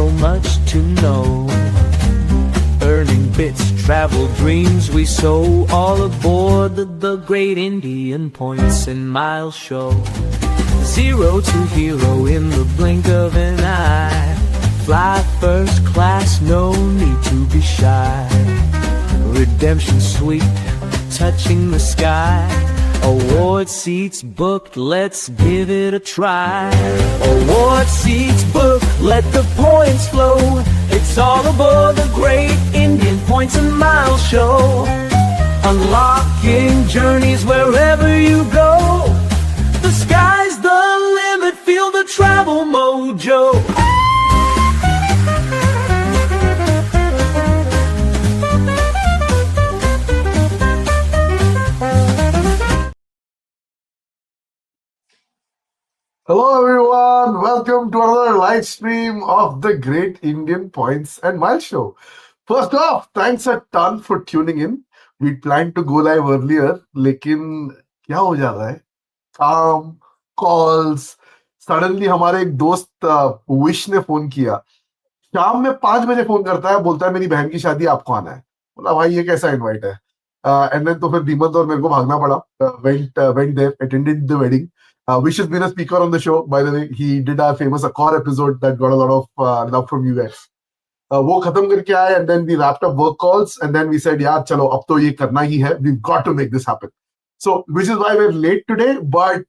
so much to know. Earning bits, travel dreams we sow, all aboard the great Indian Points and Miles show. Zero to hero in the blink of an eye. Fly first class, no need to be shy. Redemption sweet, touching the sky. Award seats booked, let's give it a try. Award seats booked, let the points flow. It's all aboard the great Indian Points and Miles show. Unlocking journeys wherever you go. The sky's the limit, feel the travel mojo. Hello everyone, welcome to another live stream of the Great Indian Points and Miles Show. First off, thanks a ton for tuning in. We planned to go live earlier, लेकिन क्या हो जा रहा है? काम, calls, suddenly हमारे एक दोस्त विश ने फोन किया. शाम में 5 बजे फोन करता है, बोलता है मेरी बहन की शादी आपको आना है. बोला भाई ये कैसा इनवाइट है? एंड देन तो फिर दीमत और मेरे को भागना पड़ा. Went there, attended the wedding. Wish has been a speaker on the show, by the way. He did our famous Accor episode that got a lot of love from you guys. वो खत्म करके आए, and then we wrapped up work calls, and then we said, यार चलो अब तो ये करना ही है. We've got to make this happen. So, which is why we're late today, but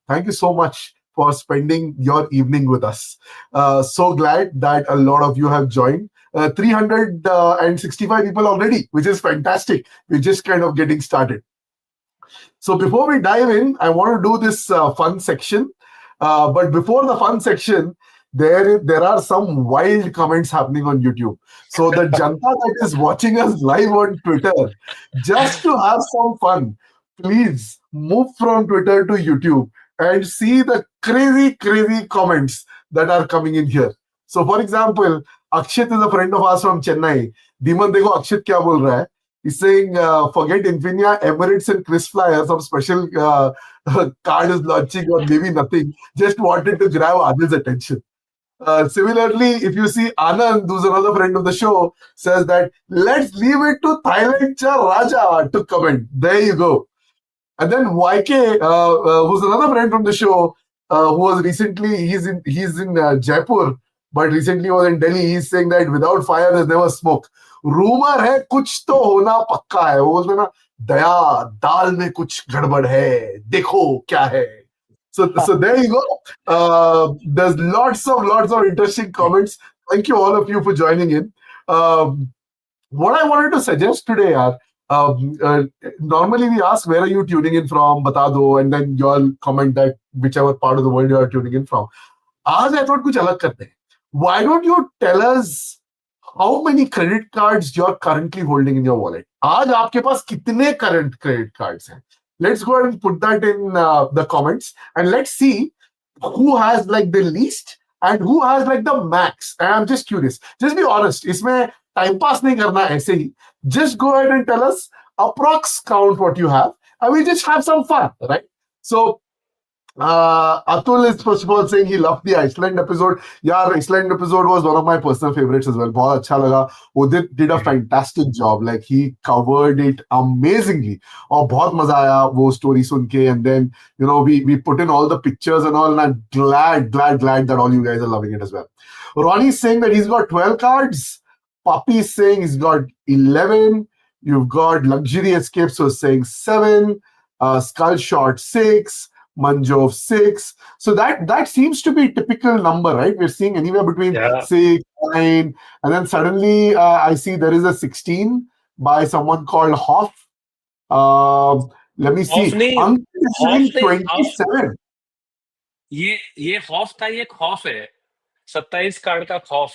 thank you so much for spending your evening with us. So glad that a lot of you have joined. 365 people already, which is fantastic. We're just kind of getting started. So before we dive in, I want to do this fun section. But before the fun section, there are some wild comments happening on YouTube. So the Janta that is watching us live on Twitter, just to have some fun, please move from Twitter to YouTube and see the crazy comments that are coming in here. So for example, Akshit is a friend of ours from Chennai. Diman, देखो Akshit क्या बोल रहा है? He's saying, forget Infinia, Emirates and KrisFlyer, some special card is launching or maybe nothing. Just wanted to grab Adil's attention. Similarly, if you see Anand, who's another friend of the show, says that, let's leave it to Thailand Cha Raja to comment. There you go. And then YK, who's another friend from the show, who was recently, he's in Jaipur, but recently was in Delhi. He's saying that without fire, there's never smoke. Rumour है कुछ तो होना पक्का है. वो बोलते ना दया दाल में कुछ गड़बड़ है, देखो क्या है. So there you go. There's lots of interesting comments. Thank you all of you for joining in. What I wanted to suggest today, normally we ask where are you tuning in from, bata do, and then you all comment that whichever part of the world you are tuning in from. आज I thought कुछ अलग करते हैं. Why don't you tell us how many credit cards you're currently holding in your wallet? आज आपके पास कितने current credit cards हैं? Let's go ahead and put that in the comments and let's see who has like the least and who has like the max. And I'm just curious. Just be honest. इसमें time pass नहीं करना ऐसे ही. Just go ahead and tell us approx count what you have and we just have some fun, right? So Atul is first of all saying he loved the Iceland episode. Yeah, Iceland episode was one of my personal favorites as well. बहुत अच्छा लगा. वो did a fantastic job. Like he covered it amazingly. और बहुत मजा आया वो story सुन के. And then we put in all the pictures and all. And I'm glad that all you guys are loving it as well. Ronnie's saying that he's got 12 cards. Papi is saying he's got 11. You've got Luxury Escapes who's saying 7. Skull Shot 6. Manjov 6. So that seems to be a typical number, right? We're seeing anywhere between 6, 9, and then suddenly I see there is a 16 by someone called Hoff. Let me see. Hoff 27. ये Hoff था, ये Hoff है. 27 card का Hoff.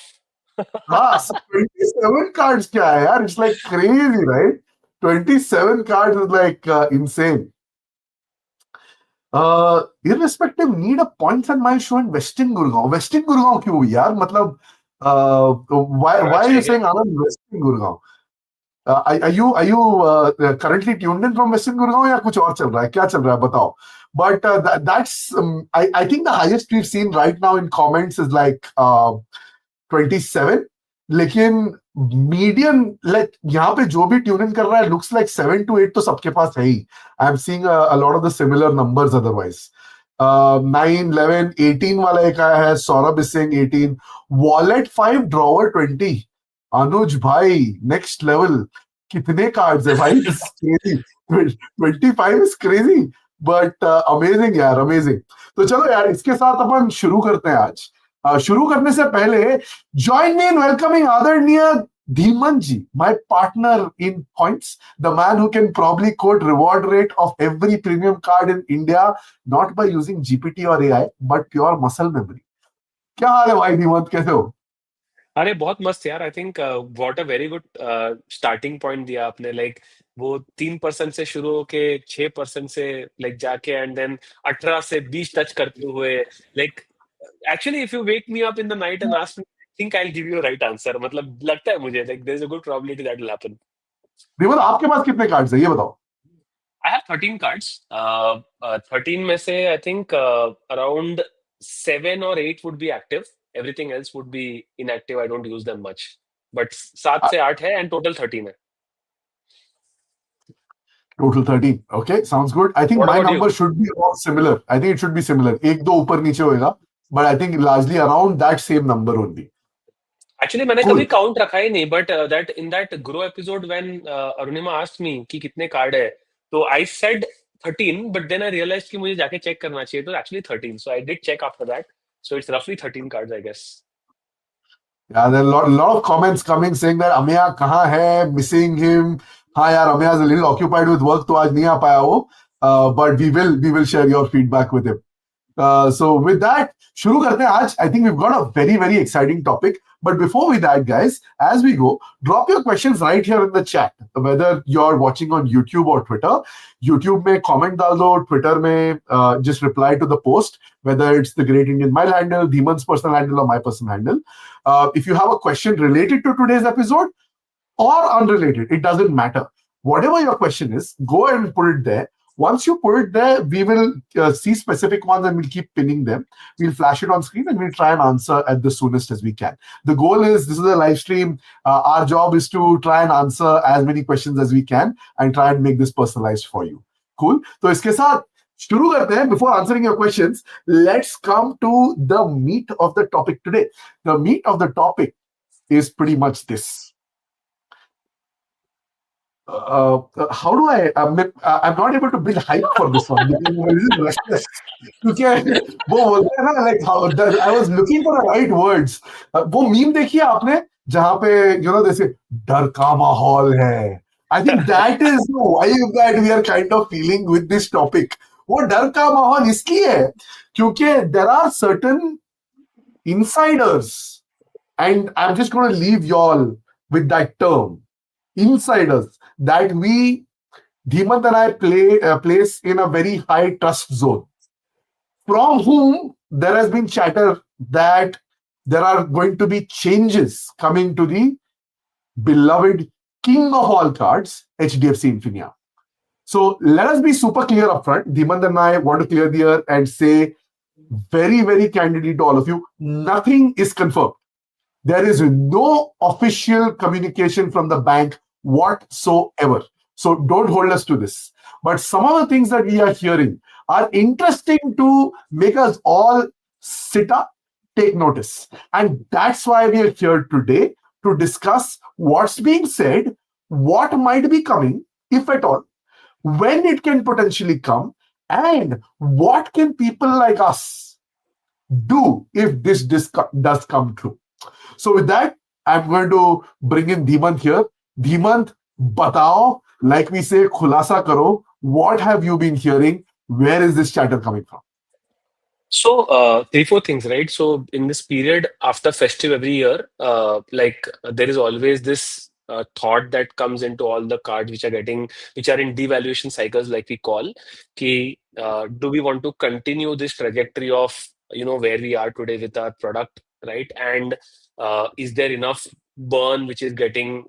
हाँ, 27 cards क्या है यार? It's like crazy, right? 27 cards is like insane. Irrespective, need a points and miles show in Western Gurgaon. Western Gurgaon क्यों यार? मतलब why are you saying Anand Western Gurgaon? Are you currently tuned in from Western Gurgaon या कुछ और चल रहा है? क्या चल रहा है बताओ? But that's I think the highest we've seen right now in comments is like 27, लेकिन मीडियम लाइक यहाँ पे जो भी ट्यून इन कर रहा है लुक्स लाइक 7 to 8 तो सबके पास है ही. I am seeing a lot of the similar numbers otherwise. 9, 11, 18 वाला एक आया है. Saurabh is saying 18. Wallet 5 drawer 20. Anuj भाई नेक्स्ट लेवल. कितने कार्ड्स है भाई? This is crazy. 25 is crazy but amazing यार, अमेजिंग. तो चलो यार, इसके साथ अपन शुरू करते हैं आज. शुरू करने से पहले join me in welcoming आदरणीय धीमन जी, my partner in points, the man who can probably quote reward rate of every premium card in India, not by using GPT or AI, but pure muscle memory. क्या हाल है भाई धीमन, कैसे हो? अरे बहुत मस्त यार. I think what a very good starting point दिया आपने. लाइक वो 3% से शुरू होके 6% से लाइक जाके एंड देन 18 से 20 टच करते हुए. Like actually if you wake me up in the night and ask me, I think I will give you right answer. मतलब लगता है मुझे like there is a good probability that will happen. Dhiman, आपके पास कितने cards है ये बताओ? I have 13 cards. 13 में से I think around 7 or 8 would be active. Everything else would be inactive. I don't use them much. But 7 से 8 है and total 13 है. Total 13. Okay, sounds good. I think What my about number you? should be all similar. I think it should be similar. एक दो ऊपर नीचे होएगा, but I think largely around that same number only. Actually मैंने Cool. कभी count रखा ही नहीं. But that in that grow episode when Arunima asked me कि कितने कार्ड है, तो I said 13, but then I realized कि मुझे जाके चेक करना चाहिए. तो actually 13. So I did check after that. So it's roughly 13 cards, I guess. Yeah, there are lot of comments coming saying that Ameya कहाँ है, missing him. हाँ यार, Ameya is a little occupied with work, तो आज नहीं आ पाया वो. But we will share your feedback with him. So with that, शुरू करते हैं आज. I think we've got a very very exciting topic. But before we that, guys, as we go, drop your questions right here in the chat. Whether you're watching on YouTube or Twitter, YouTube में comment डाल दो, Twitter में just reply to the post. Whether it's the Great Indian Mile handle, Demon's personal handle, or my personal handle. If you have a question related to today's episode or unrelated, it doesn't matter. Whatever your question is, go ahead and put it there. Once you put it there, we will see specific ones and we'll keep pinning them. We'll flash it on screen and we'll try and answer at the soonest as we can. The goal is, this is a live stream. Our job is to try and answer as many questions as we can and try and make this personalized for you. Cool? So इसके साथ शुरू करते हैं. Before answering your questions, let's come to the meat of the topic today. The meat of the topic is pretty much this. How do I'm not able to build hype for this one because I'm a little restless. क्योंकि वो बोलते हैं ना, like I was looking for the right words. वो meme देखिए आपने जहाँ पे जैसे डर का माहौल है. I think that is the vibe that we are kind of feeling with this topic. वो डर का माहौल इसलिए है क्योंकि there are certain insiders, and I'm just going to leave y'all with that term, insiders, that we, Dhimant and I, place in a very high trust zone, from whom there has been chatter that there are going to be changes coming to the beloved king of all cards, HDFC Infinia. So let us be super clear upfront. Dhimant and I want to clear the air and say very, very candidly to all of you, nothing is confirmed. There is no official communication from the bank whatsoever. So don't hold us to this. But some of the things that we are hearing are interesting to make us all sit up, take notice. And that's why we are here today to discuss what's being said, what might be coming, if at all, when it can potentially come, and what can people like us do if this does come true. So with that, I'm going to bring in Dhimant here. Dhimant, batao, like we say, khulasa karo. What have you been hearing? Where is this chatter coming from? So, 3, 4 things, right? So, in this period after festive every year, there is always this thought that comes into all the cards which are in devaluation cycles, like we call, do we want to continue this trajectory of, where we are today with our product, right? And is there enough burn which is getting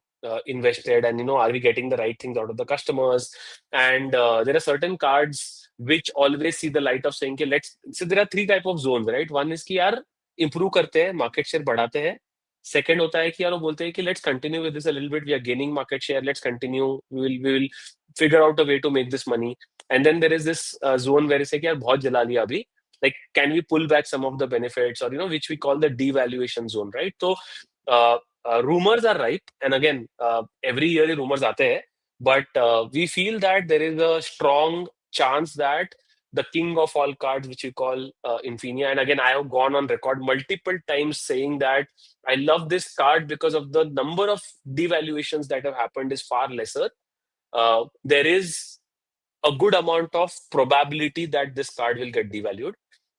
invested, and are we getting the right things out of the customers? And there are certain cards which always see the light of saying so there are 3 type of zones, right? One is कि यार improve करते हैं, market share बढ़ाते हैं, second होता है कि यार वो बोलते हैं कि let's continue with this a little bit, we are gaining market share, let's continue, we will figure out a way to make this money. And then there is this zone where say कि यार बहुत जला लिया अभी, like can we pull back some of the benefits, or which we call the devaluation zone, right? So rumors are ripe, and again every year the rumors aate hain, but we feel that there is a strong chance that the king of all cards, which we call Infinia, and again I have gone on record multiple times saying that I love this card because of the number of devaluations that have happened is far lesser. There is a good amount of probability that this card will get devalued,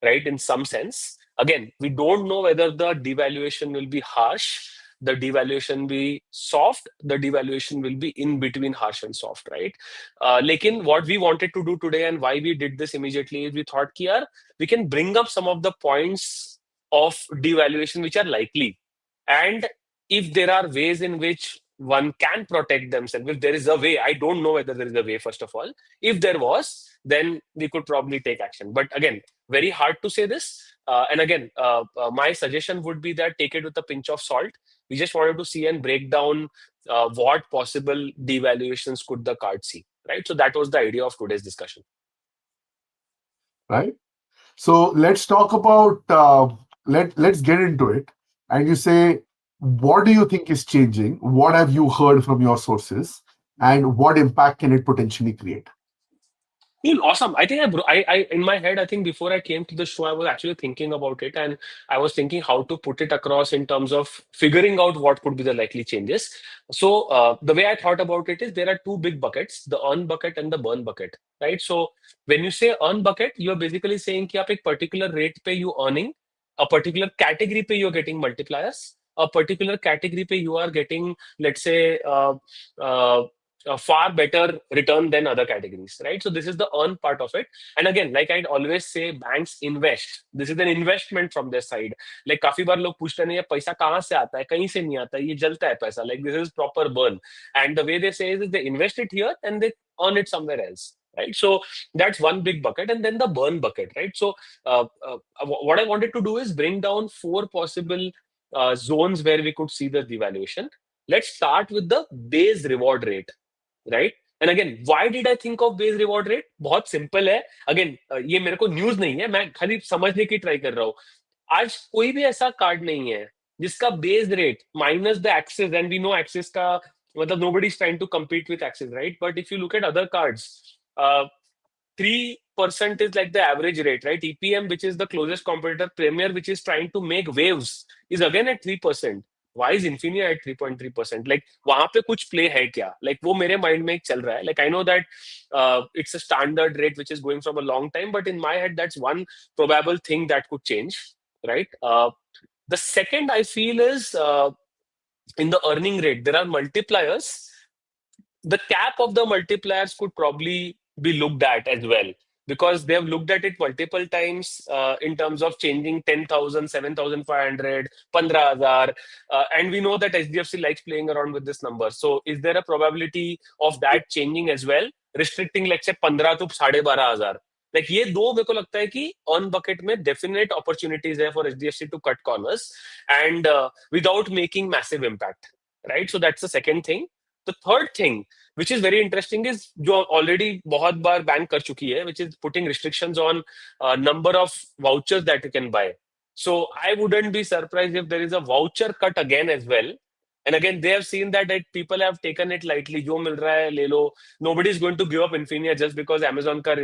right? In some sense. Again, we don't know whether the devaluation will be harsh, the devaluation be soft, the devaluation will be in between harsh and soft, right? Lekin what we wanted to do today and why we did this immediately is we thought ki yaar, we can bring up some of the points of devaluation which are likely. And if there are ways in which one can protect themselves, if there is a way, I don't know whether there is a way, first of all. If there was, then we could probably take action. But again, very hard to say this. And again, my suggestion would be that take it with a pinch of salt. We just wanted to see and break down what possible devaluations could the card see, right? So that was the idea of today's discussion. Right. So let's talk about let's get into it. And you say, what do you think is changing? What have you heard from your sources? And what impact can it potentially create? Awesome. I think I in my head, I think before I came to the show, I was actually thinking about it, and I was thinking how to put it across in terms of figuring out what could be the likely changes. So the way I thought about it is there are two big buckets, the earn bucket and the burn bucket, right? So when you say earn bucket, you're basically saying कि आप एक particular rate पे you earning, a particular category पे you're getting multipliers, a particular category पे you are getting, let's say, a far better return than other categories, right? So this is the earn part of it. And again, like I always say, banks invest. This is an investment from their side. Like काफी बार लोग पूछते हैं ये पैसा कहाँ से आता है, कहीं से नहीं आता, ये जलता है पैसा. Like this is proper burn. And the way they say is they invest it here and they earn it somewhere else. Right. So that's one big bucket. And then the burn bucket, right? So what I wanted to do is bring down four possible zones where we could see the devaluation. Let's start with the base reward rate. Right. And again why did I think of base reward rate? बहुत simple है. Again ये मेरे को news नहीं है, मैं खाली समझने की ट्राई कर रहा हूँ. आज कोई भी ऐसा कार्ड नहीं है जिसका base rate minus the excess, and we know excess का मतलब nobody is trying to compete with Axis, right? But if you look at other cards, 3% is like the average rate, right? EPM, which is the closest competitor, Premier, which is trying to make waves, is again at 3%. Why is Infinia at 3.3%? Like वहां पे कुछ play है क्या? Like वो मेरे mind में एक चल रहा है. Like I know that it's a standard rate which is going from a long time, but in my head that's one probable thing that could change, right? The second I feel is in the earning rate there are multipliers. The cap of the multipliers could probably be looked at as well, because they have looked at it multiple times in terms of changing 10,000, 7,500, 15,000. And we know that HDFC likes playing around with this number. So is there a probability of that changing as well? Restricting, let's say, 15 to 12,500. Like ये दो मेरे को लगता है कि on bucket में definite opportunities है for HDFC to cut corners and without making massive impact, right? So that's the second thing. The third thing, which is very interesting, is जो already बहुत बार ban कर चुकी है, which is putting restrictions on number of vouchers that you can buy. So I wouldn't be surprised if there is a voucher cut again as well. And again, they have seen that people have taken it lightly. जो मिल रहा है ले लो. Nobody is going to give up Infinia just because Amazon का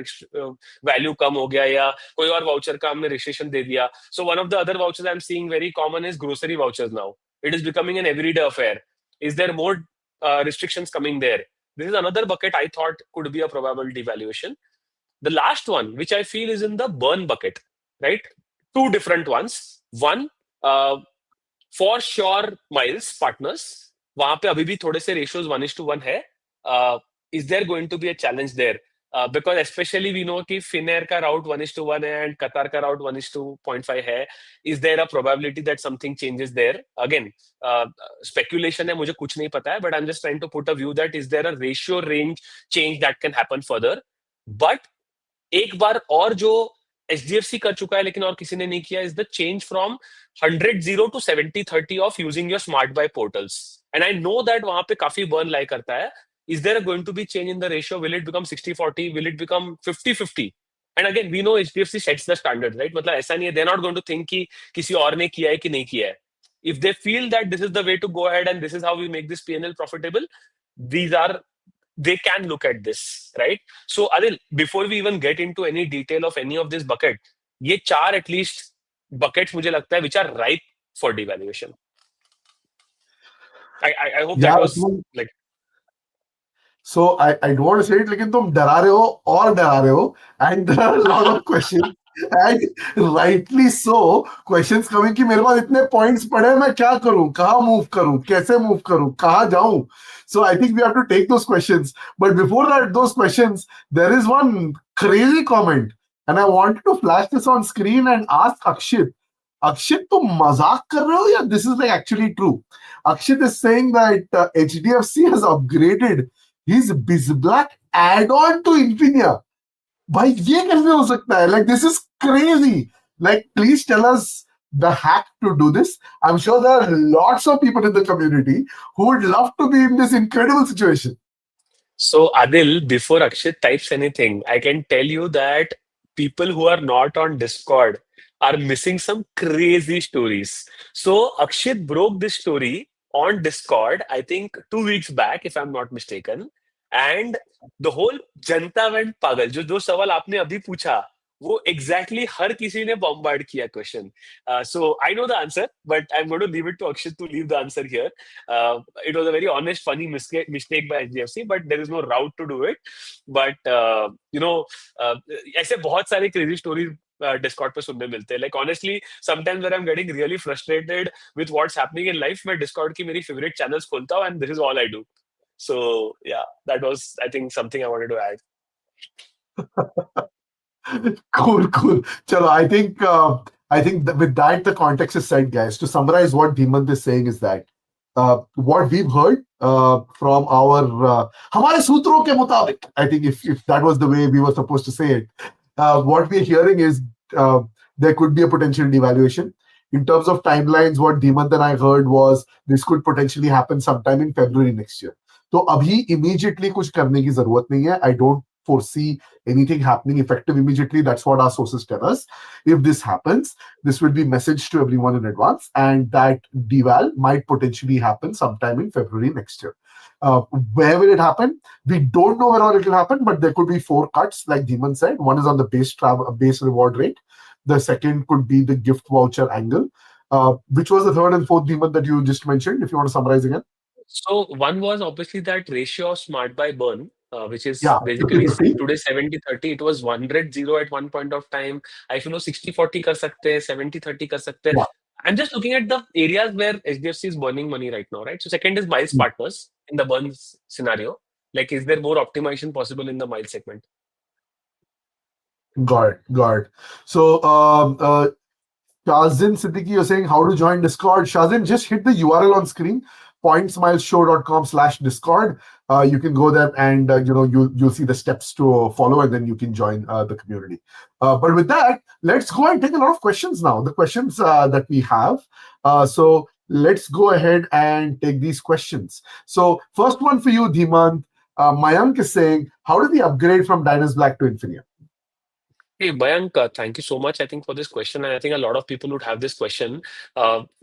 value कम हो गया या कोई और voucher का हमने restriction दे दिया. So one of the other vouchers I'm seeing very common is grocery vouchers now. It is becoming an everyday affair. Is there more restrictions coming there? This is another bucket I thought could be a probable devaluation. The last one, which I feel is in the burn bucket, right? Two different ones. One, for sure, Miles partners. वहां पे अभी भी थोड़े से ratios 1:1 है. Is there going to be a challenge there? Because especially we know कि Finnair का route 1:1 है and Qatar का route 1:0.5 है. Is there a probability that something changes there? Again, speculation है, मुझे कुछ नहीं पता है, but I'm just trying to put a view that is there a ratio range change that can happen further. But एक बार और जो HDFC कर चुका है लेकिन और किसी ने नहीं किया, is the change from 100-0 to 70-30 of using your smart buy portals. And I know that वहां पे काफी burn lie करता है. Is there going to be change in the ratio? Will it become 60-40? Will it become 50-50? And again, we know HDFC sets the standard, right? मतलब ऐसा नहीं है, they're not going to think कि किसी और ने किया है कि नहीं किया है. If they feel that this is the way to go ahead and this is how we make this P&L profitable, these are they can look at this, right? So Adil, before we even get into any detail of any of this bucket, ये चार at least buckets मुझे लगता है which are ripe for devaluation. I hope that was Yeah, like. So I don't want to say it, लेकिन तुम डरा रहे हो और डरा रहे हो, and there are a lot of questions, and rightly so, questions coming कि मेरे पास इतने points पड़े हैं, मैं क्या करूं, कहाँ move करूं, कैसे move करूं, कहाँ जाऊं. So I think we have to take those questions. But before that, those questions, there is one crazy comment, and I wanted to flash this on screen and ask Akshit. Akshit, तुम मजाक कर रहे हो या this is like actually true? Akshit is saying that HDFC has upgraded his BizBlack add-on to Infinia. भाई ये कैसे हो सकता है? Like this is crazy. Like please tell us the hack to do this. I'm sure there are lots of people in the community who would love to be in this incredible situation. So, Adil, before Akshit types anything, I can tell you that people who are not on Discord are missing some crazy stories. So, Akshit broke this story on Discord, I think 2 weeks back, if I'm not mistaken. And the whole Janata went पागल. जो सवाल आपने अभी पूछा, वो exactly हर किसी ने bombard किया question. So I know the answer, but I'm going to leave it to Akshit to leave the answer here. It was a very honest, funny mistake by HDFC, but there is no route to do it. But ऐसे बहुत सारे crazy stories Discord पे सुनने मिलते हैं. Like honestly, sometimes when I'm getting really frustrated with what's happening in life, मैं Discord की मेरी favorite channels खोलता हूँ, and this is all I do. So yeah, that was I think something I wanted to add. Cool, cool. Chalo, I think that with that the context is set, guys. To summarize what Dhimant is saying is that what we've heard from our हमारे सूत्रों के मुताबिक, I think if that was the way we were supposed to say it, what we're hearing is there could be a potential devaluation. In terms of timelines, what Dhimant and I heard was this could potentially happen sometime in February next year. तो अभी immediately कुछ करने की जरूरत नहीं है. I don't foresee anything happening effective immediately. That's what our sources tell us. If this happens, this will be messaged to everyone in advance, and that deval might potentially happen sometime in February next year. Where will it happen? We don't know where all it will happen, but there could be 4 cuts, like Dhiman said. One is on the base reward rate. The second could be the gift voucher angle. Which was the third and fourth, Dhiman, that you just mentioned, if you want to summarize again? So one was obviously that ratio of smart buy burn, which is Yeah, basically 50-50. today 70-30. It was 100-0 at one point of time. I feel 60-40 कर सकते हैं, 70-30 कर सकते हैं. Yeah. I'm just looking at the areas where HDFC is burning money right now, right? So second is miles partners in the burns scenario. Like, is there more optimization possible in the mile segment? Got it. So, Shazin Siddiqui, you're saying how to join Discord. Shazin, just hit the URL on screen, pointsmileshow.com/Discord. You can go there and you'll see the steps to follow, and then you can join the community. But with that, let's go and take a lot of questions now. The questions that we have. So let's go ahead and take these questions. So first one for you, Dhimant. Mayank is saying, how do we upgrade from Diners Black to Infinia? Hey, Mayank, thank you so much, I think, for this question. And I think a lot of people would have this question.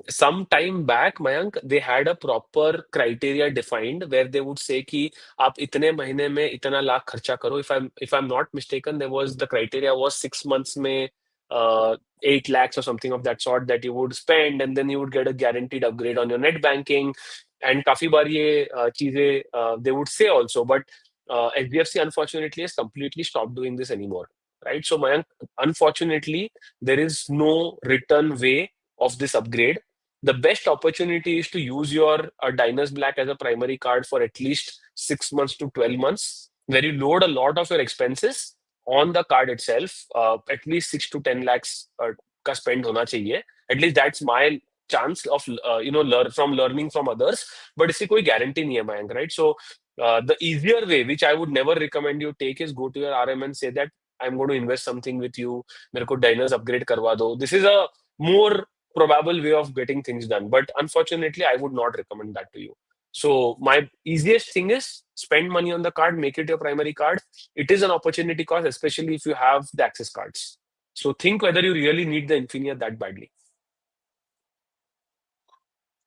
Some time back, Mayank, they had a proper criteria defined where they would say कि आप इतने महीने में इतना लाख खर्चा करो. If I'm not mistaken, the criteria was 6 months में 8 lakhs or something of that sort that you would spend, and then you would get a guaranteed upgrade on your net banking. And काफी बार ये चीजें they would say also, but HDFC unfortunately has completely stopped doing this anymore. Right. So, Mayank, unfortunately, there is no return way of this upgrade. The best opportunity is to use your Diners Black as a primary card for at least 6 months to 12 months, where you load a lot of your expenses on the card itself. At least 6 to 10 lakhs ka spend hona chahiye. At least that's my chance of learning from others. But इससे कोई guarantee नहीं है, Mayank, right? So the easier way, which I would never recommend you take, is go to your RM and say that I'm going to invest something with you. मेरे को diners upgrade करवा दो. This is a more probable way of getting things done. But unfortunately, I would not recommend that to you. So my easiest thing is spend money on the card, make it your primary card. It is an opportunity cost, especially if you have the access cards. So think whether you really need the Infinia that badly.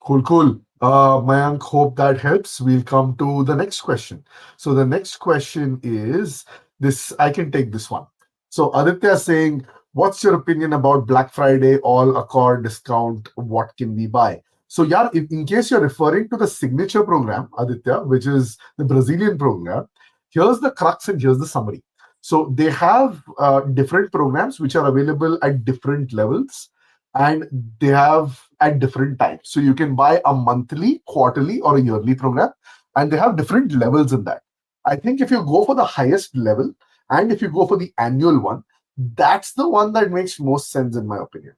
Cool, cool. Mayank, hope that helps. We'll come to the next question. So the next question is this. I can take this one. So Aditya is saying, what's your opinion about Black Friday, all Accor discount? What can we buy? So yeah, in case you're referring to the signature program, Aditya, which is the Brazilian program, here's the crux and here's the summary. So they have different programs which are available at different levels, and they have at different times. So you can buy a monthly, quarterly, or a yearly program, and they have different levels in that. I think if you go for the highest level and if you go for the annual one, that's the one that makes most sense, in my opinion.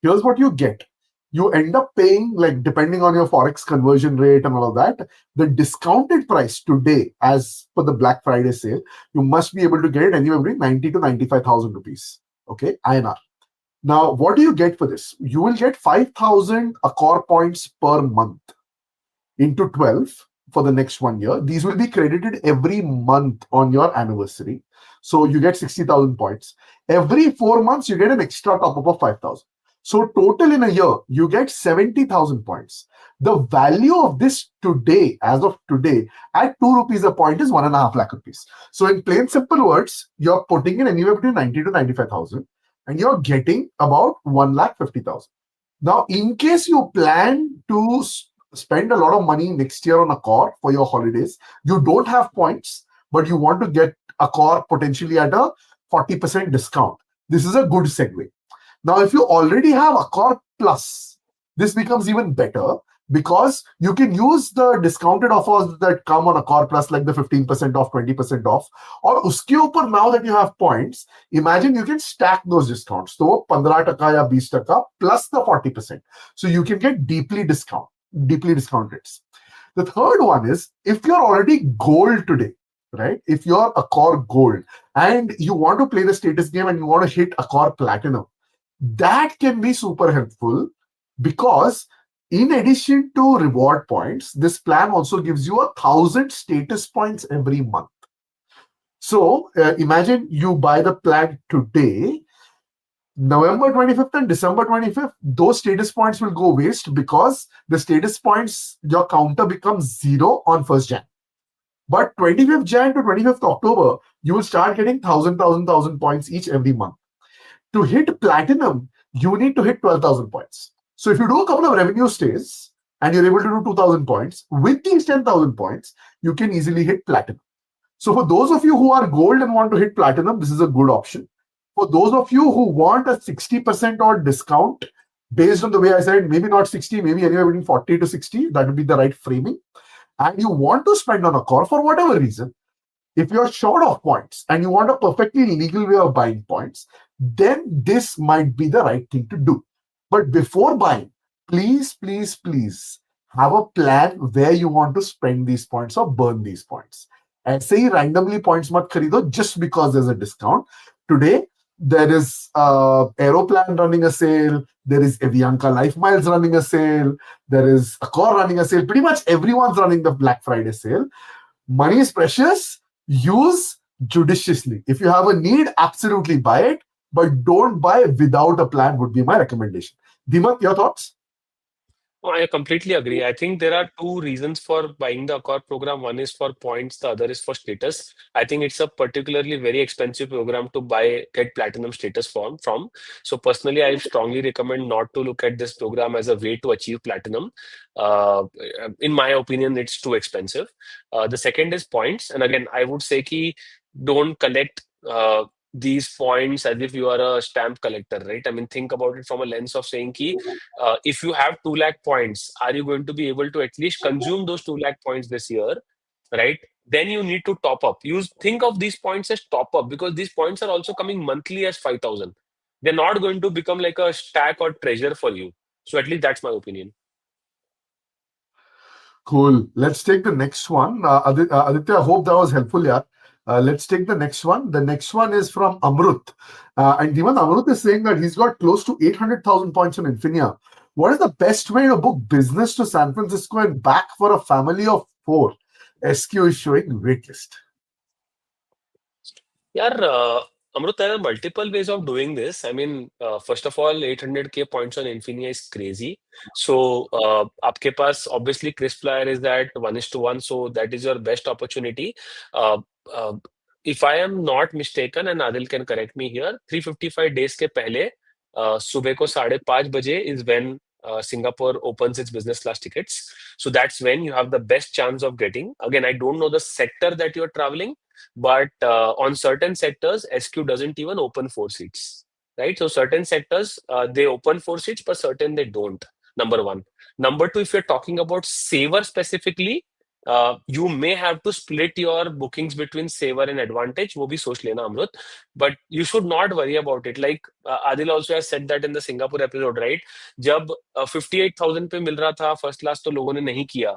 Here's what you get. You end up paying, like, depending on your forex conversion rate and all of that, the discounted price today, as per the Black Friday sale, you must be able to get it anywhere between 90 to 95,000 rupees. Okay, INR. Now, what do you get for this? You will get 5,000 Accor points per month into 12 for the next 1 year. These will be credited every month on your anniversary. So you get 60,000 points. Every 4 months, you get an extra top up of 5,000. So total in a year, you get 70,000 points. The value of this today, as of today, at 2 rupees a point is 1.5 lakh rupees. So in plain simple words, you're putting in anywhere between 90 to 95,000. And you're getting about 1,50,000. Now, in case you plan to spend a lot of money next year on Accor for your holidays, you don't have points, but you want to get Accor potentially at a 40% discount. This is a good segue. Now, if you already have Accor Plus, this becomes even better because you can use the discounted offers that come on Accor Plus, like the 15% off, 20% off, or uske upar, now that you have points, imagine you can stack those discounts. So 15% ya 20% plus the 40%. So you can get deeply discounted. The third one is, if you're already gold today, right? If you're Accor Gold and you want to play the status game and you want to hit Accor Platinum, that can be super helpful because in addition to reward points, this plan also gives you 1,000 status points every month. So imagine you buy the plan today, November 25th and December 25th, those status points will go waste because the status points, your counter becomes 0 on 1st Jan. But 25th Jan to 25th October, you will start getting 1,000 points each every month. To hit platinum, you need to hit 12,000 points. So if you do a couple of revenue stays and you're able to do 2,000 points, with these 10,000 points, you can easily hit platinum. So for those of you who are gold and want to hit platinum, this is a good option. For those of you who want a 60% or discount, based on the way I said, maybe not 60, maybe anywhere between 40 to 60, that would be the right framing. And you want to spend on Accor for whatever reason, if you're short of points and you want a perfectly legal way of buying points, then this might be the right thing to do. But before buying, please have a plan where you want to spend these points or burn these points. ऐसे ही randomly points mat खरीदो just because there's a discount. Today, there is Aeroplan running a sale, there is Avianca Life Miles running a sale, there is Accor running a sale. Pretty much everyone's running the Black Friday sale. Money is precious. Use judiciously. If you have a need, absolutely buy it, but don't buy without a plan would be my recommendation. Deepak, your thoughts? Oh, I completely agree. I think there are two reasons for buying the Accor program. One is for points, the other is for status. I think it's a particularly very expensive program to get platinum status from. So personally, I strongly recommend not to look at this program as a way to achieve platinum. In my opinion, it's too expensive. The second is points. And again, I would say ki don't collect these points as if you are a stamp collector, right? I mean, think about it from a lens of saying ki if you have 2 lakh points, are you going to be able to at least consume those 2 lakh points this year, right? Then you need to top up. Think of these points as top up because these points are also coming monthly as 5,000. They're not going to become like a stack or treasure for you. So at least that's my opinion. Cool. Let's take the next one. Aditya, I hope that was helpful, yeah. Let's take the next one. The next one is from Amrut. And even Amrut is saying that he's got close to 800,000 points on Infinia. What is the best way to book business to San Francisco and back for a family of 4? SQ is showing waitlist. Yeah, Amrut, there are multiple ways of doing this. I mean, first of all, 800K points on Infinia is crazy. So, आपके पास obviously Chris Flyer is at 1:1, so that is your best opportunity. Uh, uh, if I am not mistaken, and Adil can correct me here, 355 days के पहले सुबह को 5:30 बजे is when Singapore opens its business class tickets. So that's when you have the best chance of getting. Again, I don't know the sector that you're traveling, but on certain sectors, SQ doesn't even open 4 seats, right? So certain sectors, they open 4 seats, but certain they don't. Number one. Number two, if you're talking about Saver specifically, you may have to split your bookings between Saver and Advantage. वो भी सोच लेना Amrut, but you should not worry about it. Like Adil also has said that in the Singapore episode, right? जब 58,000 पे मिल रहा था first class तो लोगों ने नहीं किया,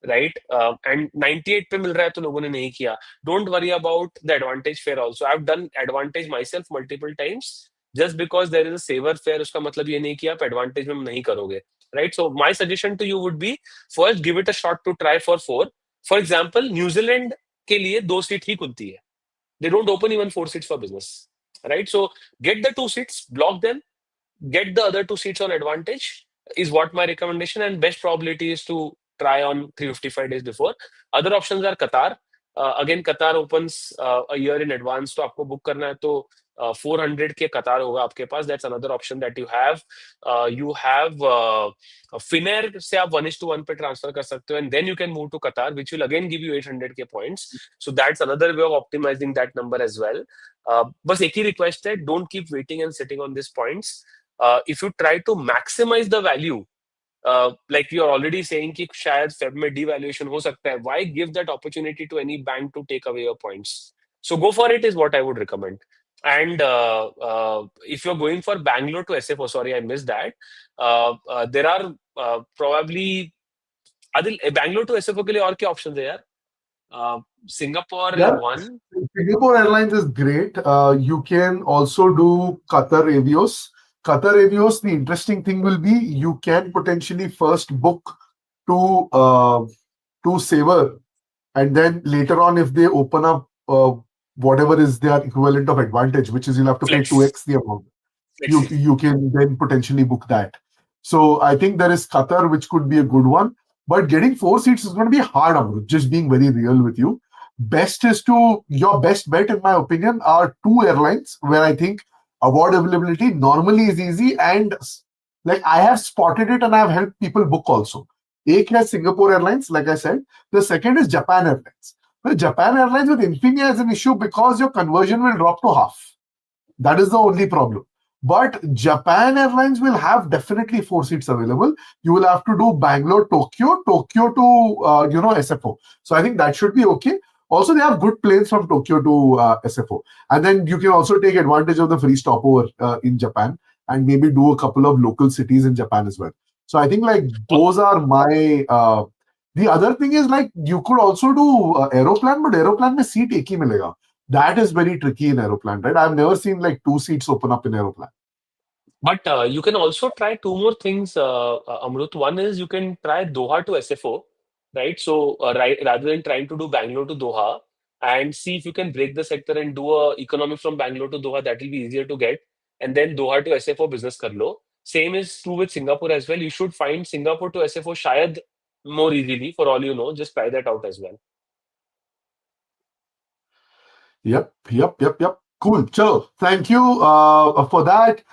राइट एंड 98 पे मिल रहा है तो लोगों ने नहीं किया. Don't worry about the advantage fare also. I have done advantage myself multiple times. Just because there is a saver fare उसका मतलब ये नहीं कि आप एडवांटेज में नहीं करोगे, right? So my suggestion to you would be first give it a shot to try for 4. For example New Zealand के लिए 2 सीट ही खुलती है. They don't open even 4 seats for business, right? So get the 2 seats, block them, get the other 2 seats on Advantage is what my recommendation, and best probability is to try on 355 days before. Other options are Qatar. Again, Qatar opens a year in advance, तो आपको book करना है तो 400 के कतार होगा आपके पास. That's another option that you have. You have Finnair से आप 1:1 पे ट्रांसफर कर सकते हो, and then you can move to Qatar, which will again give you 800K points. So that's another way of optimizing that number as well. बस एक ही request है, don't keep waiting and sitting on these points. If you try to maximize the value, like you are already saying कि शायद Feb में devaluation हो सकता है, why give that opportunity to any bank to take away your points? So go for it is what I would recommend. And if you're going for Bangalore to SFO, sorry, I missed that. There are probably Adil, Bangalore to SFO के लिए और क्या options है यार? Singapore is Yeah, one. Singapore Airlines is great. You can also do Qatar Avios. Qatar Avios, the interesting thing will be you can potentially first book to Saver, and then later on, if they open up whatever is their equivalent of Advantage, which is you'll have to pay Flex. 2x the amount, you can then potentially book that. So I think there is Qatar, which could be a good one. But getting 4 seats is going to be hard, Amrut, just being very real with you. Your best bet, in my opinion, are 2 airlines where I think award availability normally is easy, and like I have spotted it and I have helped people book also. Ek has Singapore Airlines, like I said. The second is Japan Airlines. Well, Japan Airlines with Infinia is an issue because your conversion will drop to half. That is the only problem. But Japan Airlines will have definitely 4 seats available. You will have to do Bangalore, Tokyo to SFO. So I think that should be okay. Also, they have good planes from Tokyo to SFO. And then you can also take advantage of the free stopover in Japan and maybe do a couple of local cities in Japan as well. So I think like those are my... the other thing is like you could also do Aeroplan, but Aeroplan mein seat ek hi milega. That is very tricky in Aeroplan, right? I've never seen like 2 seats open up in Aeroplan. But you can also try 2 more things, Amrut. One is you can try Doha to SFO, right? So rather than trying to do Bangalore to Doha, and see if you can break the sector and do a economy from Bangalore to Doha, that will be easier to get. And then Doha to SFO business kar lo. Same is true with Singapore as well. You should find Singapore to SFO shayad more easily, for all you know. Just try that out as well. Yep. Cool. Chalo, thank you for that.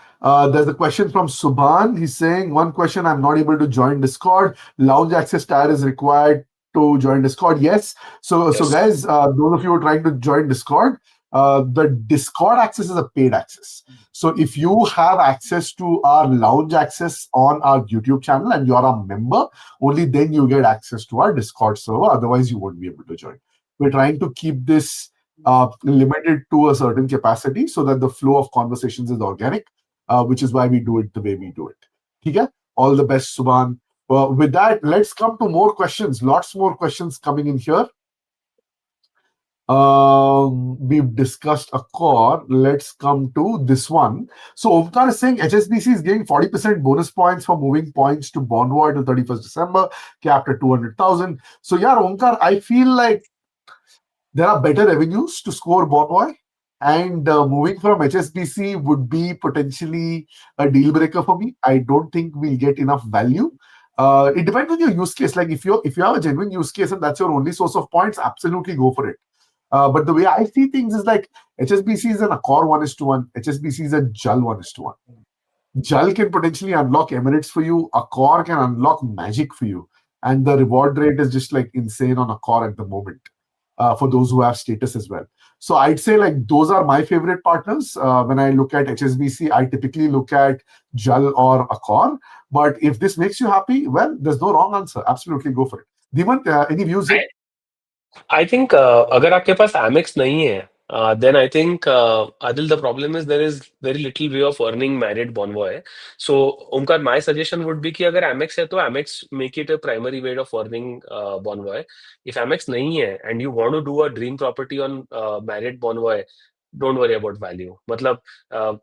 There's a question from Subhan. He's saying, one question, I'm not able to join Discord. Lounge access tire is required to join Discord. Yes. So guys, those of you who are trying to join Discord, the Discord access is a paid access. So if you have access to our lounge access on our YouTube channel and you're a member, only then you get access to our Discord server. Otherwise, you won't be able to join. We're trying to keep this limited to a certain capacity so that the flow of conversations is organic, which is why we do it the way we do it. Okay? All the best, Subhan. With that, let's come to more questions. Lots more questions coming in here. We've discussed Accor. Let's come to this one. So Omkar is saying HSBC is giving 40% bonus points for moving points to Bonvoy till 31st December, capped at 200,000. So yeah, Omkar, I feel like there are better revenues to score Bonvoy, and moving from HSBC would be potentially a deal breaker for me. I don't think we'll get enough value. It depends on your use case. Like if you have a genuine use case and that's your only source of points, absolutely go for it. But the way I see things is like HSBC is an Accor 1:1, HSBC is a JAL 1:1. JAL can potentially unlock Emirates for you, Accor can unlock Magic for you, and the reward rate is just like insane on Accor at the moment for those who have status as well. So I'd say like those are my favorite partners. When I look at HSBC, I typically look at JAL or Accor. But if this makes you happy, well, there's no wrong answer. Absolutely go for it. Dimant, any views here? I think अगर आपके पास Amex नहीं है, then I think Adil, the problem is there is very little way of earning merit Bonvoy. So Omkar, my suggestion would be कि अगर Amex है तो Amex make it a primary way of earning Bonvoy. If Amex नहीं है and you want to do a dream property on merit Bonvoy, don't worry about value. मतलब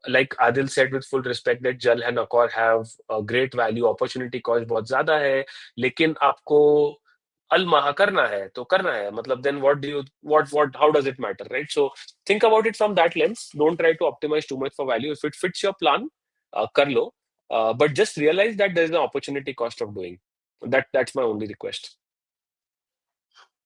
like Adil said with full respect that Jal and Accor have a great value, opportunity cost बहुत ज्यादा है, लेकिन आपको अलमाह करना है तो करना है, मतलब then what do you what how does it matter, right? So think about it from that lens. Don't try to optimize too much for value. If it fits your plan, कर लो, but just realize that there is an opportunity cost of doing that's my only request.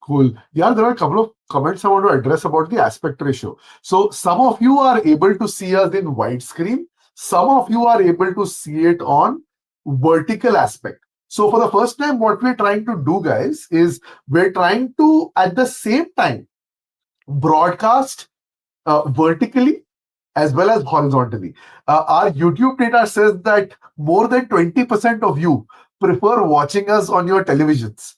Cool. Yeah, there are a couple of comments I want to address about the aspect ratio. So some of you are able to see us in widescreen. Some of you are able to see it on vertical aspect. So for the first time, what we're trying to do, guys, is we're trying to, at the same time, broadcast vertically as well as horizontally. Our YouTube data says that more than 20% of you prefer watching us on your televisions.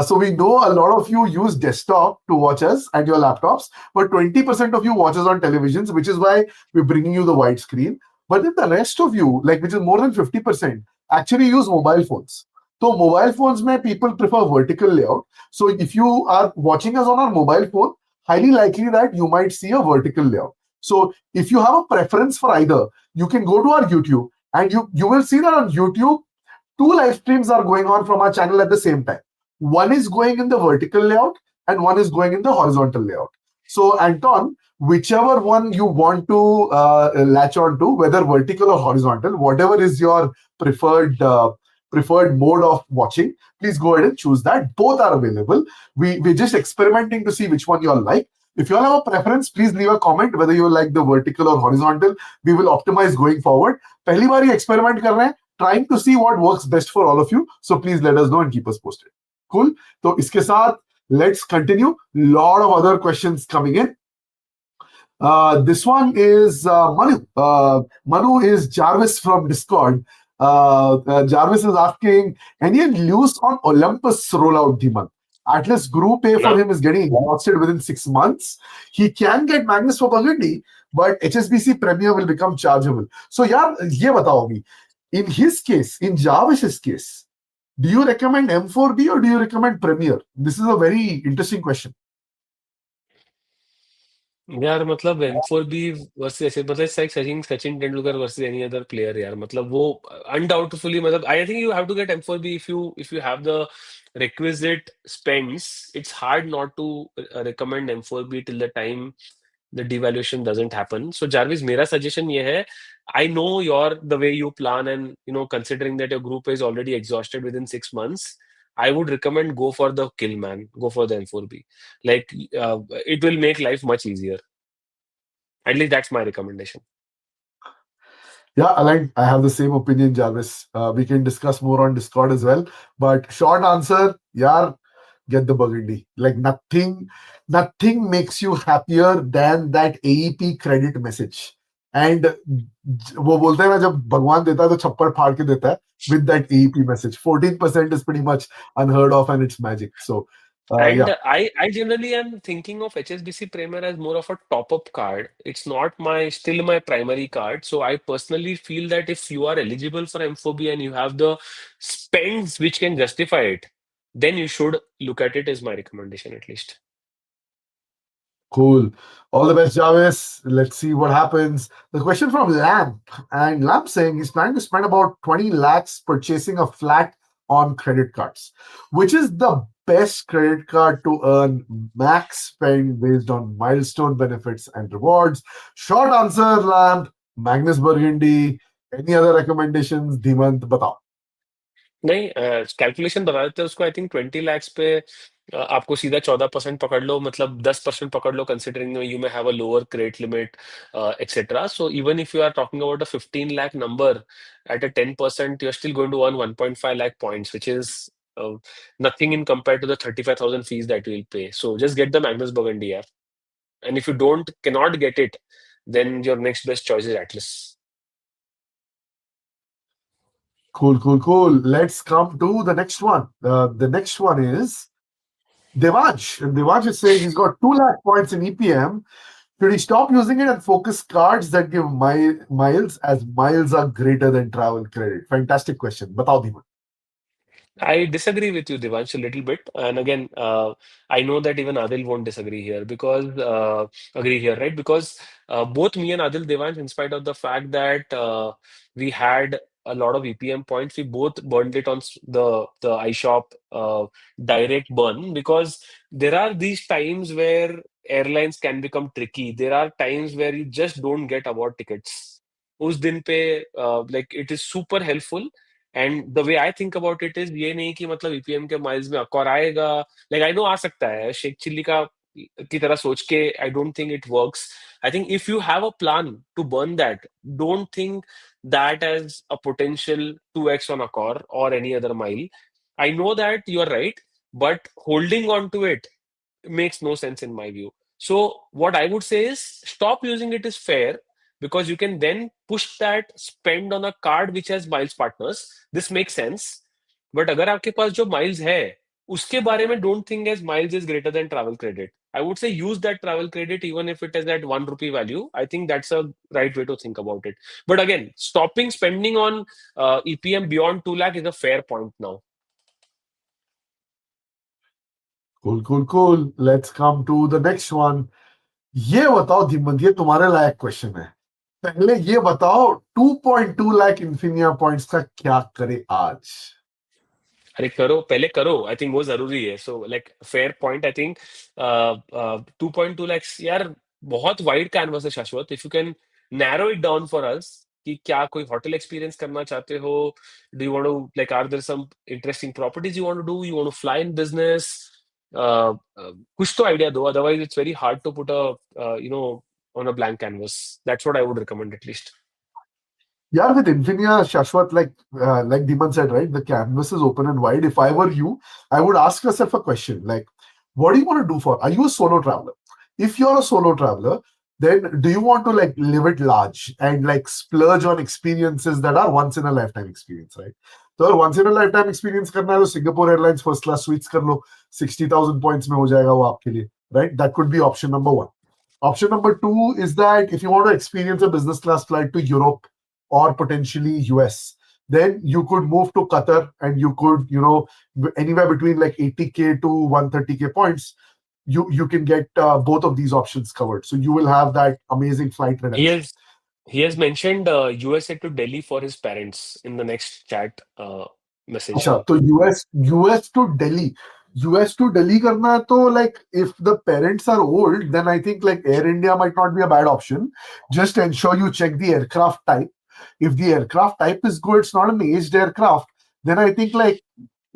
So we know a lot of you use desktop to watch us and your laptops, but 20% of you watch us on televisions, which is why we're bringing you the wide screen. But then the rest of you, like which is more than 50%, actually use mobile phones. So mobile phones may people prefer vertical layout. So if you are watching us on our mobile phone, highly likely that you might see a vertical layout. So if you have a preference for either, you can go to our YouTube and you will see that on YouTube, two live streams are going on from our channel at the same time. One is going in the vertical layout and one is going in the horizontal layout. So Anton, whichever one you want to latch on to, whether vertical or horizontal, whatever is your preferred mode of watching, please go ahead and choose that. Both are available. We're just experimenting to see which one you all like. If you all have a preference, please leave a comment whether you like the vertical or horizontal. We will optimize going forward. पहली बार ये experiment कर रहे हैं, trying to see what works best for all of you. So please let us know and keep us posted. Cool. तो इसके साथ let's continue. Lot of other questions coming in. This one is Manu. Manu is Jarvis from Discord. Jarvis is asking, any news on Olympus rollout, Dhiman? At least group A for him is getting exhausted within 6 months. He can get Magnus for Burgundy, but HSBC Premier will become chargeable. So, yaar, ye batao abhi. In his case, in Jarvis's case, do you recommend M4B or do you recommend Premier? This is a very interesting question. यार मतलब M4B versus ऐसे मतलब it's like Sachin Tendulkar versus any other player यार, मतलब वो undoubtedly मतलब I think you have to get M4B if you have the requisite spends. It's hard not to recommend M4B till the time the devaluation doesn't happen. So Jarvis, मेरा suggestion ये है, I know the way you plan and considering that your group is already exhausted within 6 months, I would recommend go for the kill man, go for the M4B. Like it will make life much easier. At least that's my recommendation. Yeah, Alain, I have the same opinion, Jarvis. We can discuss more on Discord as well. But short answer, yeah, get the Burgundy. Like nothing makes you happier than that AEP credit message. And वो बोलते हैं ना जब भगवान देता है तो छप्पड़ फाड़ के देता है with that AEP message. 14% is pretty much unheard of and it's magic. So And yeah. I generally am thinking of HSBC Premier as more of a top-up card. It's not still my primary card. So I personally feel that if you are eligible for M4B and you have the spends which can justify it, then you should look at it as my recommendation at least. Cool. All the best, Jarvis. Let's see what happens. The question from Lamp. And Lamp saying he's planning to spend about 20 lakhs purchasing a flat on credit cards. Which is the best credit card to earn max spend based on milestone benefits and rewards? Short answer, Lamp. Magnus Burgundy. Any other recommendations? Dhimant, batao. नहीं, calculation बता देते हैं उसको। I think 20 lakhs पे आपको सीधा 14% पकड़ लो, मतलब 10% पकड़ लो, considering you may have a lower credit limit etcetera. So even if you are talking about a 15 lakh number at a 10%, you are still going to earn 1.5 lakh points, which is nothing in compared to the 35,000 fees that you will pay. So just get the Magnus Burgundy app, and if you cannot get it, then your next best choice is Atlas. Cool, cool, cool. Let's come to the next one. The next one is Devansh. And Devansh is saying he's got 2 lakh points in EPM. Should he stop using it and focus cards that give miles, as miles are greater than travel credit? Fantastic question. Batao, Dhiman. I disagree with you, Devansh, a little bit. And again, I know that even Adil won't disagree here because agree here, right? Because both me and Adil, Devansh, in spite of the fact that we had a lot of EPM points, we both burned it on the iShop direct burn, because there are these times where airlines can become tricky. There are times where you just don't get award tickets. उस दिन पे like it is super helpful. And the way I think about it is ये नहीं कि मतलब EPM के miles में अकॉर आएगा, लाइक आई नो आ सकता है शेख चिल्ली का की तरह सोच के। I don't think it works. I think if you have a plan to burn that, don't think that as a potential 2x on Accor or any other mile. I know that you are right, but holding on to it makes no sense in my view. So what I would say is stop using it is fair, because you can then push that spend on a card which has miles partners. This makes sense. But अगर आपके पास जो miles है उसके बारे में don't think as miles is greater than travel credit. I would say use that travel credit even if it is at 1 rupee value. I think that's a right way to think about it. But again, stopping spending on EPM beyond 2 lakh is a fair point now. Cool, cool, cool. Let's come to the next one. ये बताओ धीमंत, ये तुम्हारे लायक question है। पहले ये बताओ 2.2 lakh Infinia points का क्या करे आज? अरे करो, पहले करो, आई थिंक वो जरूरी है। So like fair point. I think 2.2 lakhs यार बहुत वाइड कैनवस है Shashwat. If you can narrow it down for us कि क्या कोई होटल एक्सपीरियंस करना चाहते हो, do you want to like are there some interesting properties you want to do, you want to fly in business, कुछ तो idea दो, otherwise it's very hard to put a you know on a blank canvas. That's what I would recommend at least. Yeah, with Infinia, Shashwat, like Deepan said, right, the canvas is open and wide. If I were you, I would ask yourself a question like, what do you want to do for? Are you a solo traveler? If you're a solo traveler, then do you want to like live it large and like splurge on experiences that are once in a lifetime experience, right? So once in a lifetime experience करना है तो Singapore Airlines first class suites कर लो, 60,000 points में हो जाएगा वो आपके लिए, right? That could be option number one. Option number two is that if you want to experience a business class flight to Europe or potentially US, then you could move to Qatar and you could, you know, anywhere between like 80K to 130K points, you can get both of these options covered. So you will have that amazing flight He redemption. has he has mentioned USA to Delhi for his parents in the next chat message. अच्छा, तो US to Delhi करना है तो like if the parents are old, then I think like Air India might not be a bad option. Just ensure you check the aircraft type. If the aircraft type is good, it's not an aged aircraft, then I think like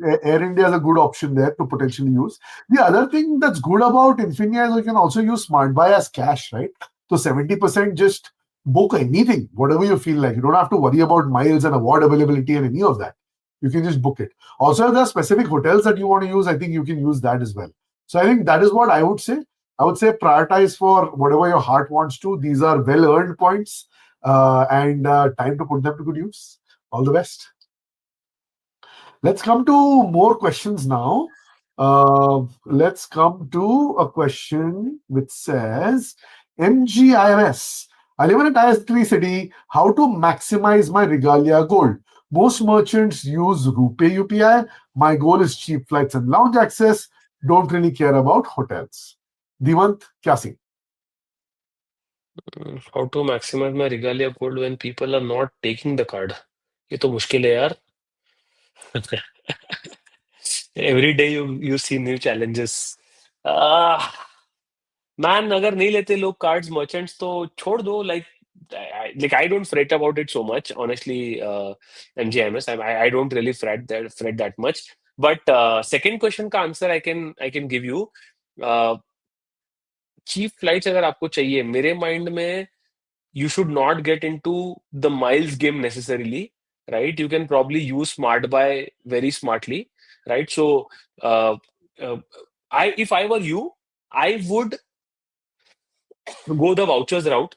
Air India is a good option there to potentially use. The other thing that's good about Infinia is you can also use Smart Buy as cash, right? So 70% just book anything, whatever you feel like. You don't have to worry about miles and award availability and any of that. You can just book it. Also, if there are specific hotels that you want to use, I think you can use that as well. So I think that is what I would say. I would say prioritize for whatever your heart wants to. These are well-earned points and time to put them to good use. All the best. Let's come to more questions now. Let's come to a question which says, MGIMS. I live in a tier 3 city. How to maximize my regalia gold? Most merchants use RuPay UPI. My goal is cheap flights and lounge access. Don't really care about hotels. Divant, kya scene? How to maximize my regalia gold when people are not taking the card? ये तो मुश्किल है यार. Every day you see new challenges. Ah, man, अगर नहीं लेते लोग cards merchants तो छोड़ दो. Like I don't fret about it so much, honestly. MGMS, I don't really fret that much. But second question का answer I can give you. Uh, cheap flights अगर आपको चाहिए, मेरे mind में you should not get into the miles game necessarily, right? You can probably use smart buy very smartly, right? So uh, uh, if I were you, I would go the vouchers route.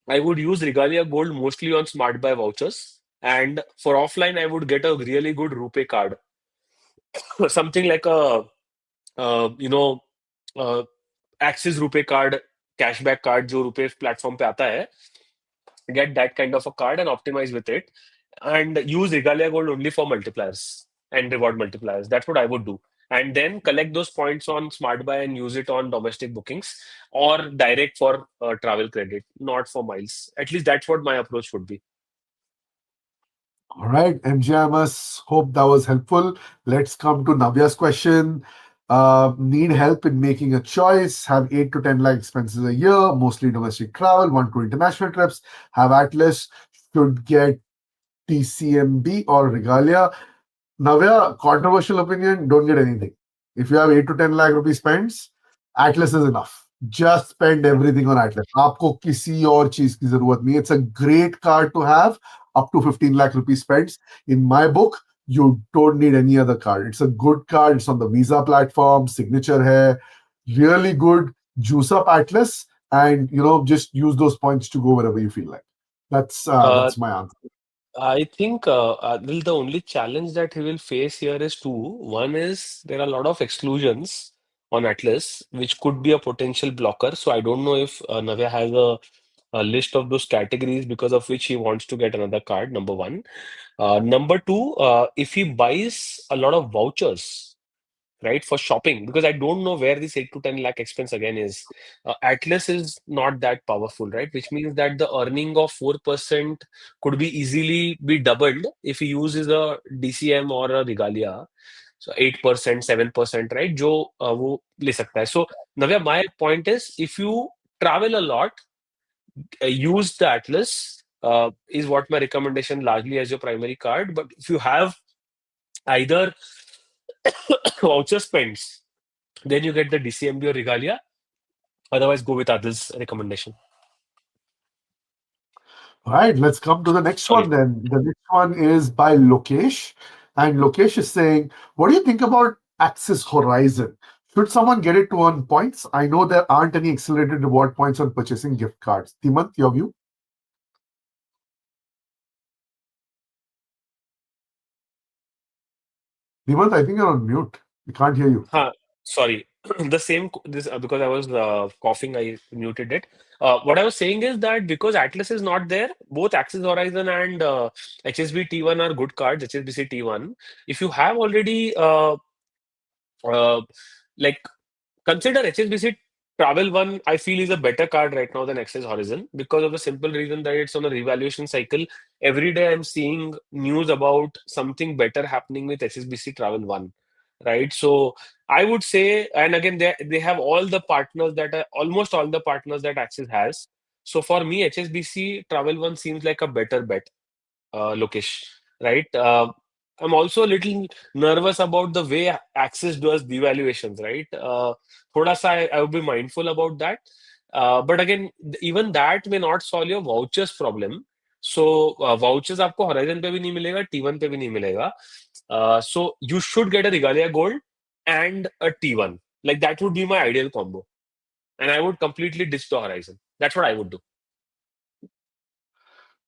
I would use Regalia Gold mostly on smart buy vouchers, and for offline I would get a really good RuPay card. Something like a you know uh, Axis RuPay card, cashback card जो RuPay platform पे आता है. Get that kind of a card and optimize with it, and use Regalia Gold only for multipliers and reward multipliers. That's what I would do. And then collect those points on Smart Buy and use it on domestic bookings or direct for travel credit, not for miles. At least that's what my approach would be. All right, MGMS, hope that was helpful. Let's come to Navya's question. Need help in making a choice, have 8 to 10 lakh expenses a year, mostly domestic travel, want to international trips, have Atlas, should get TCMB or Regalia. Navya, controversial opinion, don't get anything. If you have 8 to 10 lakh rupees spends, Atlas is enough. Just spend everything on Atlas. आपको किसी और चीज की जरूरत नहीं. It's a great card to have up to 15 lakh rupees spends. In my book, you don't need any other card. It's a good card. It's on the Visa platform. Signature hai. Really good. Juice up Atlas and just use those points to go wherever you feel like. That's Uh, my answer. I think the only challenge that he will face here is two. One is there are a lot of exclusions on Atlas, which could be a potential blocker. So I don't know if Navya has a list of those categories because of which he wants to get another card, number one. Number two, if he buys a lot of vouchers, right, for shopping, because I don't know where this 8 to 10 lakh expense again is. Atlas is not that powerful, right? Which means that the earning of 4% could be easily be doubled if he uses a DCM or a Regalia. So 8%, 7%, right? जो वो ले सकता है. So Navya, my point is, if you travel a lot, use the Atlas. Is what my recommendation largely as your primary card. But if you have either voucher spends, then you get the DCMB or Regalia. Otherwise, go with others' recommendation. All right, let's come to the next Sorry. one then. The next one is by Lokesh. And Lokesh is saying, what do you think about Axis Horizon? Should someone get it to earn points? I know there aren't any accelerated reward points on purchasing gift cards. Timant, your view? Timant, I think you're on mute. We can't hear you. Sorry. The same this because I was coughing, I muted it. What I was saying is that because Atlas is not there, both Axis Horizon and HSB T1 are good cards. HSBC T1. If you have already like consider HSBC Travel One, I feel is a better card right now than Access Horizon because of the simple reason that it's on a revaluation cycle. Every day I'm seeing news about something better happening with HSBC Travel One, right? So I would say, and again, they have all the partners that are almost all the partners that Axis has. So for me, HSBC Travel One seems like a better bet, Lokesh, right? I'm also a little nervous about the way Axis does devaluations, right? Thoda sa I would be mindful about that. But again, even that may not solve your vouchers problem. So vouchers आपको Horizon पे भी नहीं मिलेगा, T1 पे भी नहीं मिलेगा. So you should get a Regalia Gold and a T1. Like that would be my ideal combo. And I would completely ditch the Horizon. That's what I would do.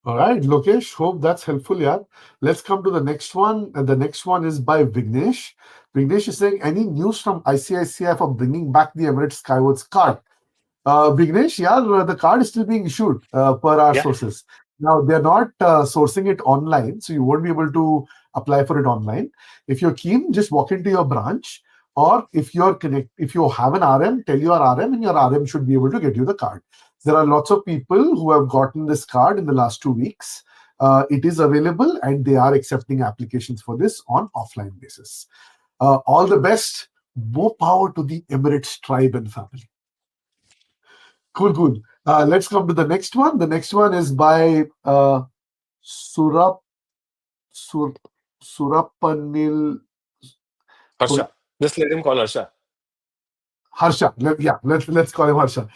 All right, Lokesh, hope that's helpful. Yeah. Let's come to the next one. And the next one is by Vignesh. Vignesh is saying, any news from ICICI for bringing back the Emirates Skywards card? Vignesh, yeah, the card is still being issued per our Yeah. sources. Now, they're not sourcing it online, so you won't be able to apply for it online. If you're keen, just walk into your branch, or if you have an RM, tell your RM, and your RM should be able to get you the card. There are lots of people who have gotten this card in the last 2 weeks. It is available and they are accepting applications for this on offline basis. All the best. More power to the Emirates tribe and family. Cool, cool. Let's come to the next one. The next one is by Surap Sur, Surapanil. Harsha. Just let him call Harsha. Harsha. Let's call him Harsha.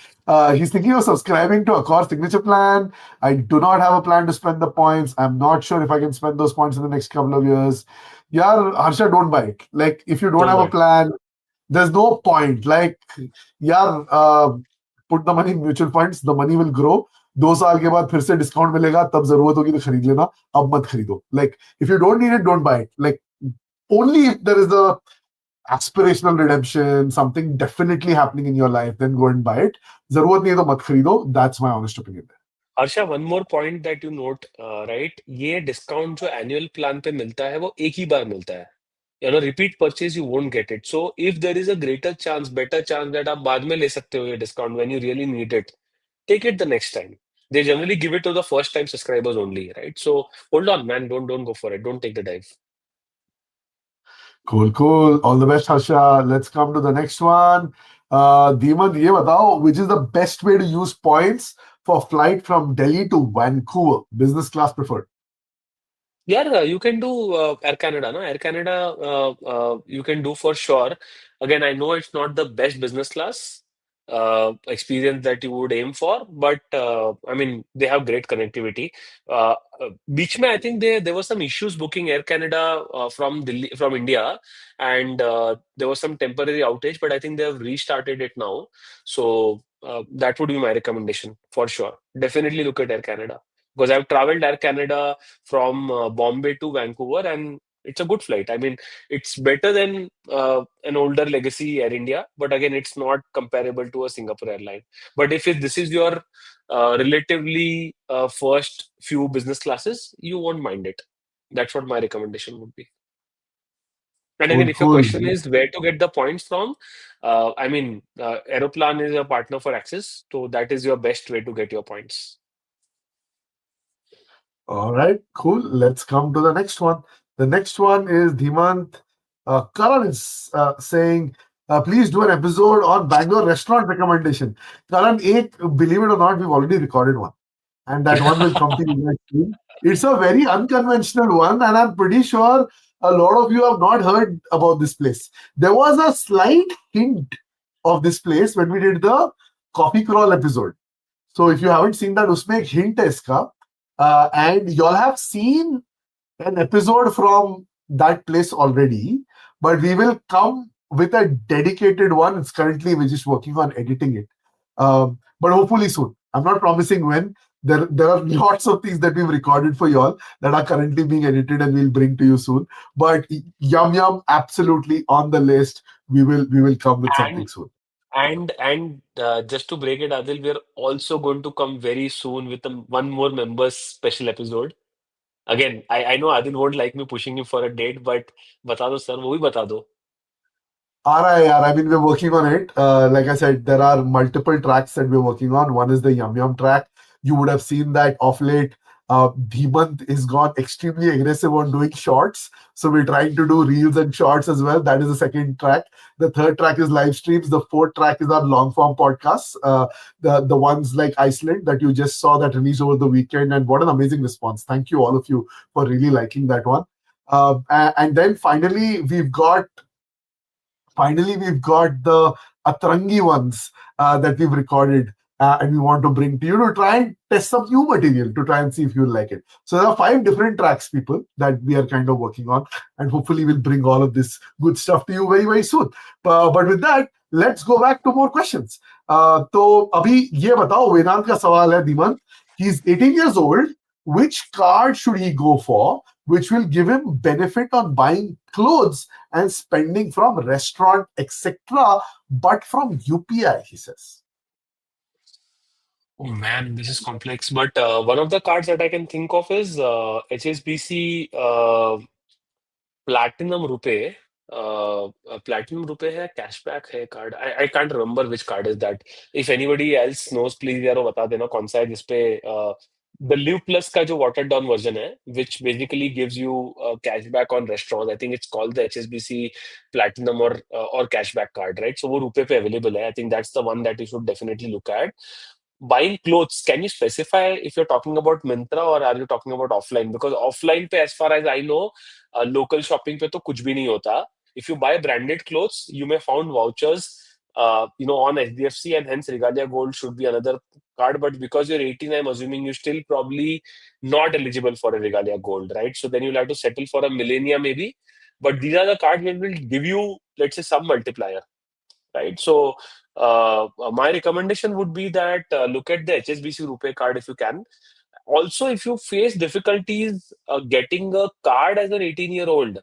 He's thinking of subscribing to Accor signature plan. I do not have a plan to spend the points. I'm not sure if I can spend those points in the next couple of years. Yeah, Harsha, don't buy it. Like, if you don't Don't have a worry. plan, there's no point. Like, yeah, put the money in mutual funds, the money will grow. 2 साल के बाद फिर से discount मिलेगा, तब जरूरत होगी तो खरीद लेना, अब मत खरीदो. Like, if you don't need it, don't buy it. Like, only if there is the aspirational redemption, something definitely happening in your life, then go and buy it. जरूरत नहीं है तो मत खरीदो. That's my honest opinion. Harsha, one more point that you note, right? ये discount जो annual plan पे मिलता है वो एक ही बार मिलता है. Repeat purchase you won't get it. So if there is a greater chance, better chance that आप बाद में ले सकते हो ये discount when you really need it, take it the next time. They generally give it to the first time subscribers only, right? So hold on, man. Don't go for it. Don't take the dive. Cool, cool. All the best, Harsha. Let's come to the next one. Deeman, ये बताओ, which is the best way to use points for flight from Delhi to Vancouver? Business class preferred. Yeah, you can do Air Canada, no? Air Canada, you can do for sure. Again, I know it's not the best business class experience that you would aim for, but I mean, they have great connectivity. Beach mein, I think there were some issues booking Air Canada from Delhi, from India, and there was some temporary outage, but I think they have restarted it now. So that would be my recommendation for sure. Definitely look at Air Canada because I've traveled Air Canada from Bombay to Vancouver, and it's a good flight. I mean, it's better than an older legacy Air India, but again, it's not comparable to a Singapore airline. But if this is your relatively first few business classes, you won't mind it. That's what my recommendation would be. And again, Cool, if your cool. question is where to get the points from, I mean, Aeroplan is a partner for Access, so that is your best way to get your points. All right, cool. Let's come to the next one. The next one is Dhimant. Karan is saying, please do an episode on Bangalore restaurant recommendation. Karan, believe it or not, we've already recorded one. And that one will come to you next week. It's a very unconventional one, and I'm pretty sure a lot of you have not heard about this place. There was a slight hint of this place when we did the coffee crawl episode. So if you haven't seen that, उसमें एक hint है इसका. And y'all have seen an episode from that place already, but we will come with a dedicated one. It's currently, we're just working on editing it. But hopefully soon. I'm not promising when. There are lots of things that we've recorded for y'all that are currently being edited and we'll bring to you soon. But Yum Yum, absolutely on the list. We will come with something And soon. and just to break it, Adil, we're also going to come very soon with one more members special episode. Again, I know Adil won't like me pushing him for a date, but बता दो sir, वो भी बता दो. All right, yeah. I mean, we're working on it. Like I said, there are multiple tracks that we're working on. One is the Yum Yum track. You would have seen that off late. Dhimant is gone extremely aggressive on doing shorts. So we're trying to do reels and shorts as well. That is the second track. The third track is live streams. The fourth track is our long form podcasts. The ones like Iceland that you just saw that released over the weekend. And what an amazing response. Thank you all of you for really liking that one. And then finally, we've got the Atrangi ones that we've recorded and we want to bring to you to try and test some new material to try and see if you like it. So there are 5 different tracks, people, that we are kind of working on, and hopefully we'll bring all of this good stuff to you very, very soon. But with that, let's go back to more questions. तो अभी ये बताओ, वेदांत का सवाल है, Dhimant. He's 18 years old. Which card should he go for, which will give him benefit on buying clothes and spending from restaurant, etc., but from UPI, he says. Oh man, this is complex. But one of the cards that I can think of is HSBC Platinum Rupee. platinum रुपए है, cashback है card. I can't remember which card is that. If anybody else knows, please यार वो बता देना कौन सा है जिसपे the Live Plus का जो watered down version है, which basically gives you cashback on restaurants. I think it's called the HSBC Platinum or cashback card, right? So वो रुपए पे available है. I think that's the one that you should definitely look at. Buying clothes, can you specify if you're talking about Myntra or are you talking about offline? Because offline पे, as far as I know, local shopping पे तो कुछ भी नहीं होता. If you buy branded clothes, you may found vouchers, on HDFC, and hence Regalia Gold should be another card. But because you're 18, I'm assuming you're still probably not eligible for a Regalia Gold, right? So then you'll have to settle for a Millennia maybe. But these are the cards that will give you, let's say, some multiplier, right? So my recommendation would be that look at the HSBC Rupee card if you can. Also, if you face difficulties getting a card as an 18-year-old,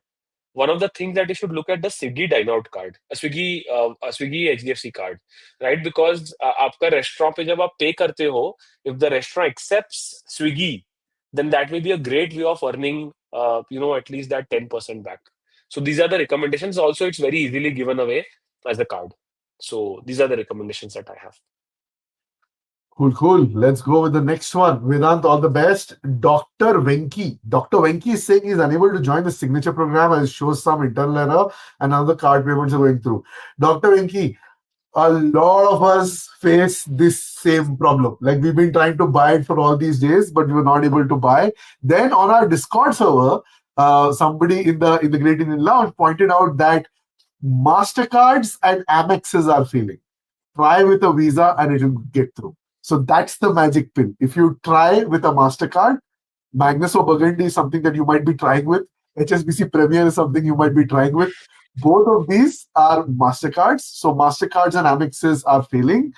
one of the things that you should look at the Swiggy Dine Out card, a Swiggy HDFC card, right? Because आपका restaurant पे जब आप pay करते हो, if the restaurant accepts Swiggy, then that may be a great way of earning, at least that 10% back. So these are the recommendations. Also, it's very easily given away as a card. So these are the recommendations that I have. Cool, cool. Let's go with the next one. Vedant, all the best. Dr. Venki. Dr. Venki is saying he's unable to join the signature program as shows some internal error and other card payments are going through. Dr. Venki, a lot of us face this same problem. Like we've been trying to buy it for all these days, but we were not able to buy. Then on our Discord server, somebody in the Great Indian Lounge pointed out that Mastercards and Amexes are failing. Try with a Visa and it will get through. So that's the magic pin. If you try with a MasterCard, Magnus or Burgundy is something that you might be trying with. HSBC Premier is something you might be trying with. Both of these are MasterCards. So MasterCards and Amexes are failing.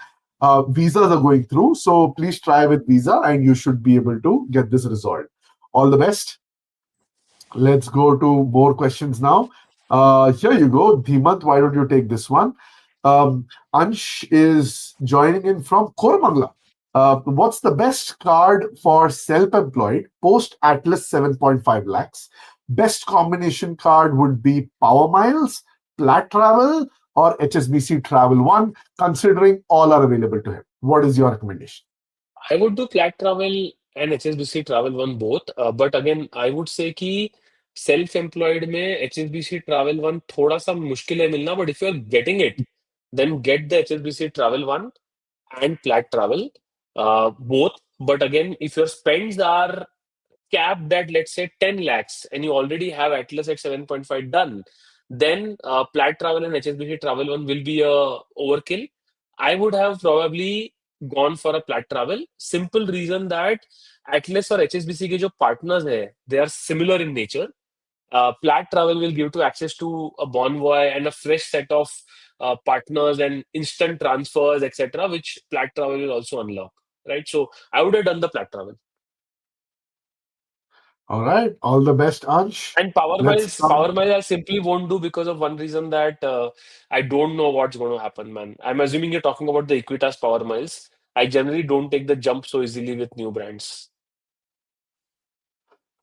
Visas are going through. So please try with Visa and you should be able to get this resolved. All the best. Let's go to more questions now. Here you go. Dhimant, why don't you take this one? Ansh is joining in from Koramangala. What's the best card for self-employed post Atlas 7.5 lakhs? Best combination card would be Power Miles, Plat Travel, or HSBC Travel One, considering all are available to him. What is your recommendation? I would do Plat Travel and HSBC Travel One both. But again, I would say कि self-employed में HSBC Travel One थोड़ा सा मुश्किल है मिलना. But if you're getting it, then get the HSBC Travel One and Plat Travel, both. But again, if your spends are capped at, let's say, 10 lakhs and you already have Atlas at 7.5 done, then Plat Travel and HSBC Travel One will be a overkill. I would have probably gone for a Plat Travel. Simple reason that Atlas or HSBC के जो partners है, they are similar in nature. Plat Travel will give to access to a Bonvoy and a fresh set of partners and instant transfers, etc., which Plat Travel will also unlock, right? So I would have done the Plat Travel. All right. All the best, Ansh. And Power Let's Miles, Power come. Miles, I simply won't do because of one reason that I don't know what's going to happen, man. I'm assuming you're talking about the Equitas Power Miles. I generally don't take the jump so easily with new brands.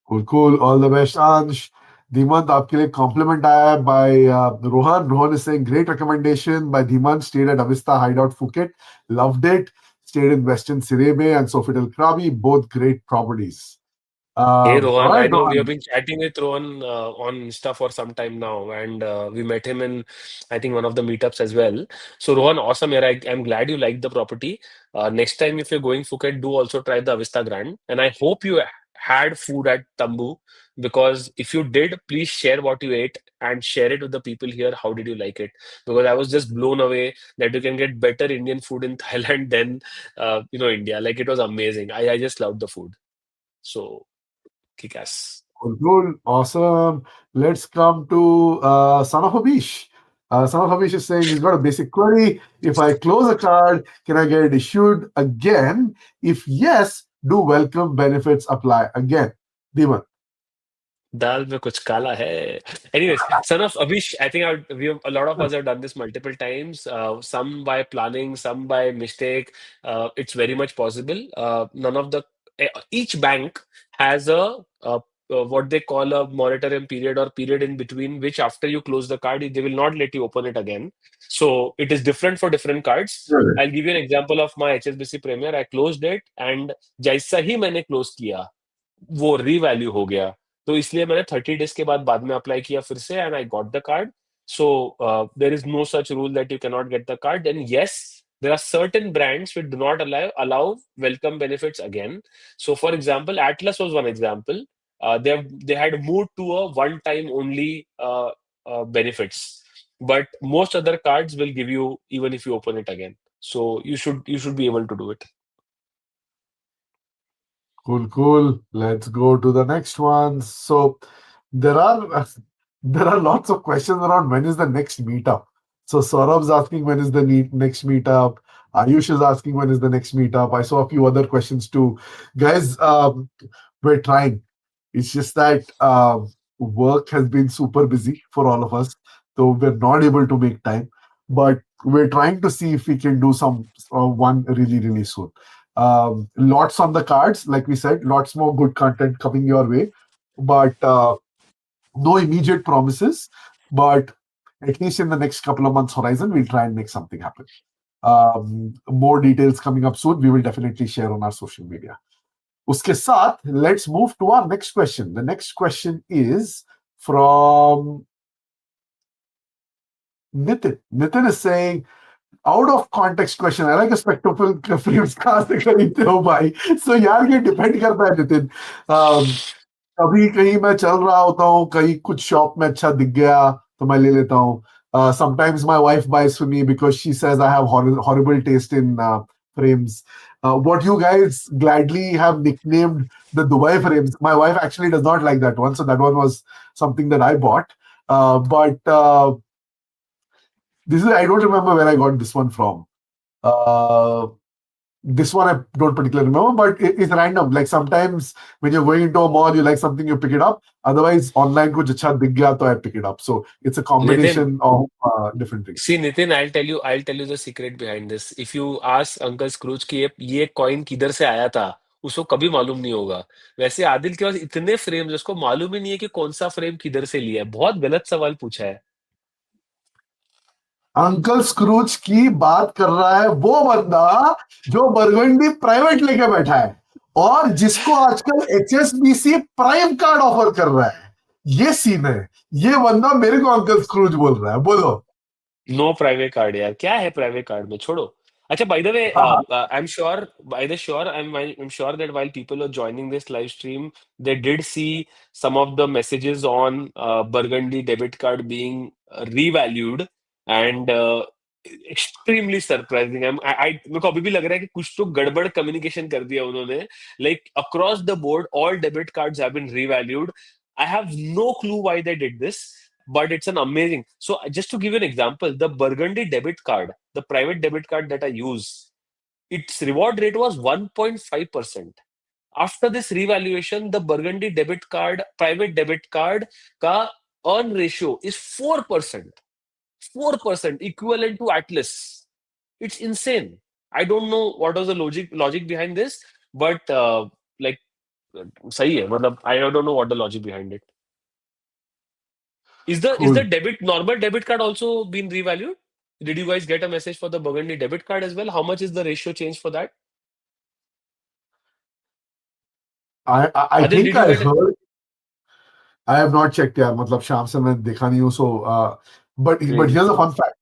Cool, cool. All the best, Ansh. Dhimant, आपके लिए compliment आया है by Rohan. Rohan is saying great recommendation by Dhimant. Stayed at Avista Hideout Phuket. Loved it. Stayed in Western Sirebe and Sofitel Krabi. Both great properties. Hey All Rohan, I right, know we have Rohan. been chatting with Rohan on Insta for some time now, and we met him in, I think, one of the meetups as well. So Rohan, awesome here. I'm glad you liked the property. Next time, if you're going Phuket, do also try the Avista Grand, and I hope you had food at Tambu, because if you did, please share what you ate and share it with the people here. How did you like it? Because I was just blown away that you can get better Indian food in Thailand than India. Like it was amazing. I just loved the food. So. Kick ass. Cool, cool. Awesome. Let's come to Son of Abish. Son of Abish is saying he's got a basic query. If I close a card, can I get it issued again? If yes, do welcome benefits apply again? Dhiman. दाल में कुछ काला है. Anyways, son of Abish, I think a lot of us have done this multiple times. Some by planning, some by mistake. It's very much possible. Each bank has a what they call a moratorium period or period in between, which after you close the card, they will not let you open it again. So it is different for different cards. Correct. I'll give you an example of my HSBC Premier. I closed it and जैसा ही मैंने close किया वो revalue हो गया तो इसलिए मैंने 30 days के बाद में अप्लाई किया फिर से and I got the card so there is no such rule that you can not get the card and yes there are certain brands which do not allow welcome benefits again. So for example, Atlas was one example. They had moved to a one time only benefits, but most other cards will give you even if you open it again. So you should be able to do it. Cool. Let's go to the next one. So there are there are lots of questions around when is the next meetup. So Saurabh's asking when is the next meetup. Ayush is asking when is the next meetup. I saw a few other questions too. Guys, we're trying. It's just that work has been super busy for all of us. So we're not able to make time. But we're trying to see if we can do some one really soon. Lots on the cards, like we said, lots more good content coming your way, but no immediate promises. But at least in the next couple of months horizon, we'll try and make something happen. More details coming up soon. We will definitely share on our social media. Uske saath, let's move to our next question. The next question is from Nitin. Nitin is saying, out of context question, I like a spectacle frames कहाँ से खरीदते हो भाई? So यार ये depend करता है नितिन. कभी कहीं मैं चल रहा होता हूँ, कहीं कुछ शॉप में अच्छा दिख गया तो मैं ले लेता हूँ. Sometimes my wife buys for me because she says I have horrible taste in frames. What you guys gladly have nicknamed the Dubai frames. My wife actually does not like that one, so that one was something that I bought. But this is, I don't remember where I got this one from. This one I don't particularly remember, but it's random. Like sometimes when you're going into a mall, you like something, you pick it up. Otherwise, online kuch acha dikh gaya, to I pick it up. So it's a combination of different things. See, Nitin, I'll tell you the secret behind this. If you ask Uncle Scrooge कि ये coin किधर से आया था, उसको कभी मालूम नहीं होगा. वैसे आदिल के पास इतने फ्रेम्स उसको मालूम ही नहीं है कि कौन सा फ्रेम किधर से लिया है. बहुत गलत सवाल पूछा है. अंकल स्क्रूज की बात कर रहा है वो बंदा जो बरगंडी प्राइवेट लेके बैठा है और जिसको आजकल HSBC प्राइम कार्ड ऑफर कर रहा है. ये सीन है. ये बंदा मेरे को अंकल स्क्रूज बोल रहा है. बोलो. नो प्राइवेट कार्ड यार, क्या है प्राइवेट कार्ड में, छोड़ो. अच्छा, by the way, I'm sure that while people are joining this live stream, they did see some of the messages on Burgundy debit card being revalued and extremely surprising. मेरे को अभी भी लग रहा है कि कुछ तो गड़बड़ कम्युनिकेशन कर दिया उन्होंने. Like across the board, all debit cards have been revalued. I have no clue why they did this. But it's an amazing. So just to give you an example, the Burgundy debit card, the private debit card that I use, its reward rate was 1.5%. After this revaluation, the Burgundy debit card, private debit card, ka earn ratio is 4%. 4%, equivalent to Atlas. It's insane. I don't know what was the logic behind this, but like, sahi hai. Matlab, I don't know what the logic behind it. Is the normal debit card also been revalued? Did you guys get a message for the Burgundy debit card as well? How much is the ratio change for that? I Adil, think did you I get it? heard. I have not checked यार. मतलब शाम से मैं देखा नहीं हूँ. So but here's a fun fact.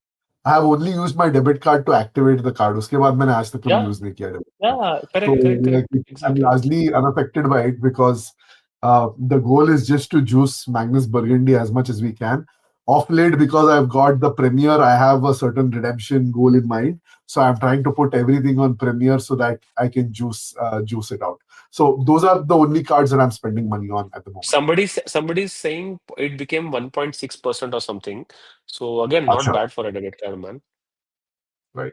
I have only used my debit card to activate the card. उसके बाद मैंने आज तक कभी Yeah, use नहीं किया debit card. yeah, So correct. like, I'm Exactly. largely unaffected by it because the goal is just to juice Magnus Burgundy as much as we can. Off late, because I've got the Premier, I have a certain redemption goal in mind. So I'm trying to put everything on Premier so that I can juice it out. So those are the only cards that I'm spending money on at the moment. Somebody's saying it became 1.6% or something. So again, not Acha. bad for a debit card, man. Right.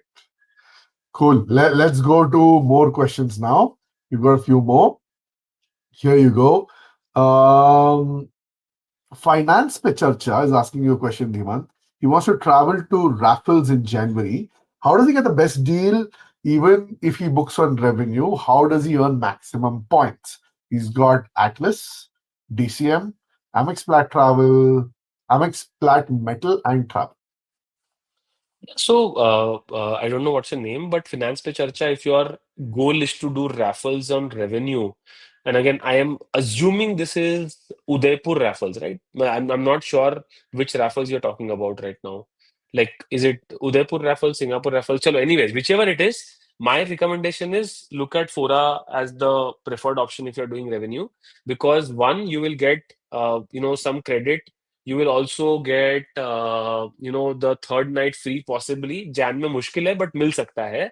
Cool. Let's go to more questions now. We've got a few more. Here you go. Finance Pe Charcha is asking you a question, Dhimant. He wants to travel to Raffles in January. How does he get the best deal? Even if he books on revenue, how does he earn maximum points? He's got Atlas, DCM, Amex Plat Travel, Amex Plat Metal and Travel. So, I don't know what's your name, but Finance Pe Charcha, if your goal is to do raffles on revenue, and again, I am assuming this is Udaipur raffles, right? I'm not sure which raffles you're talking about right now. Like, is it Udaipur raffles, Singapore raffles? Chalo, anyways, whichever it is, my recommendation is look at Fora as the preferred option if you're doing revenue, because one, you will get, some credit. You will also get the third night free possibly. Jan में मुश्किल है but मिल सकता है.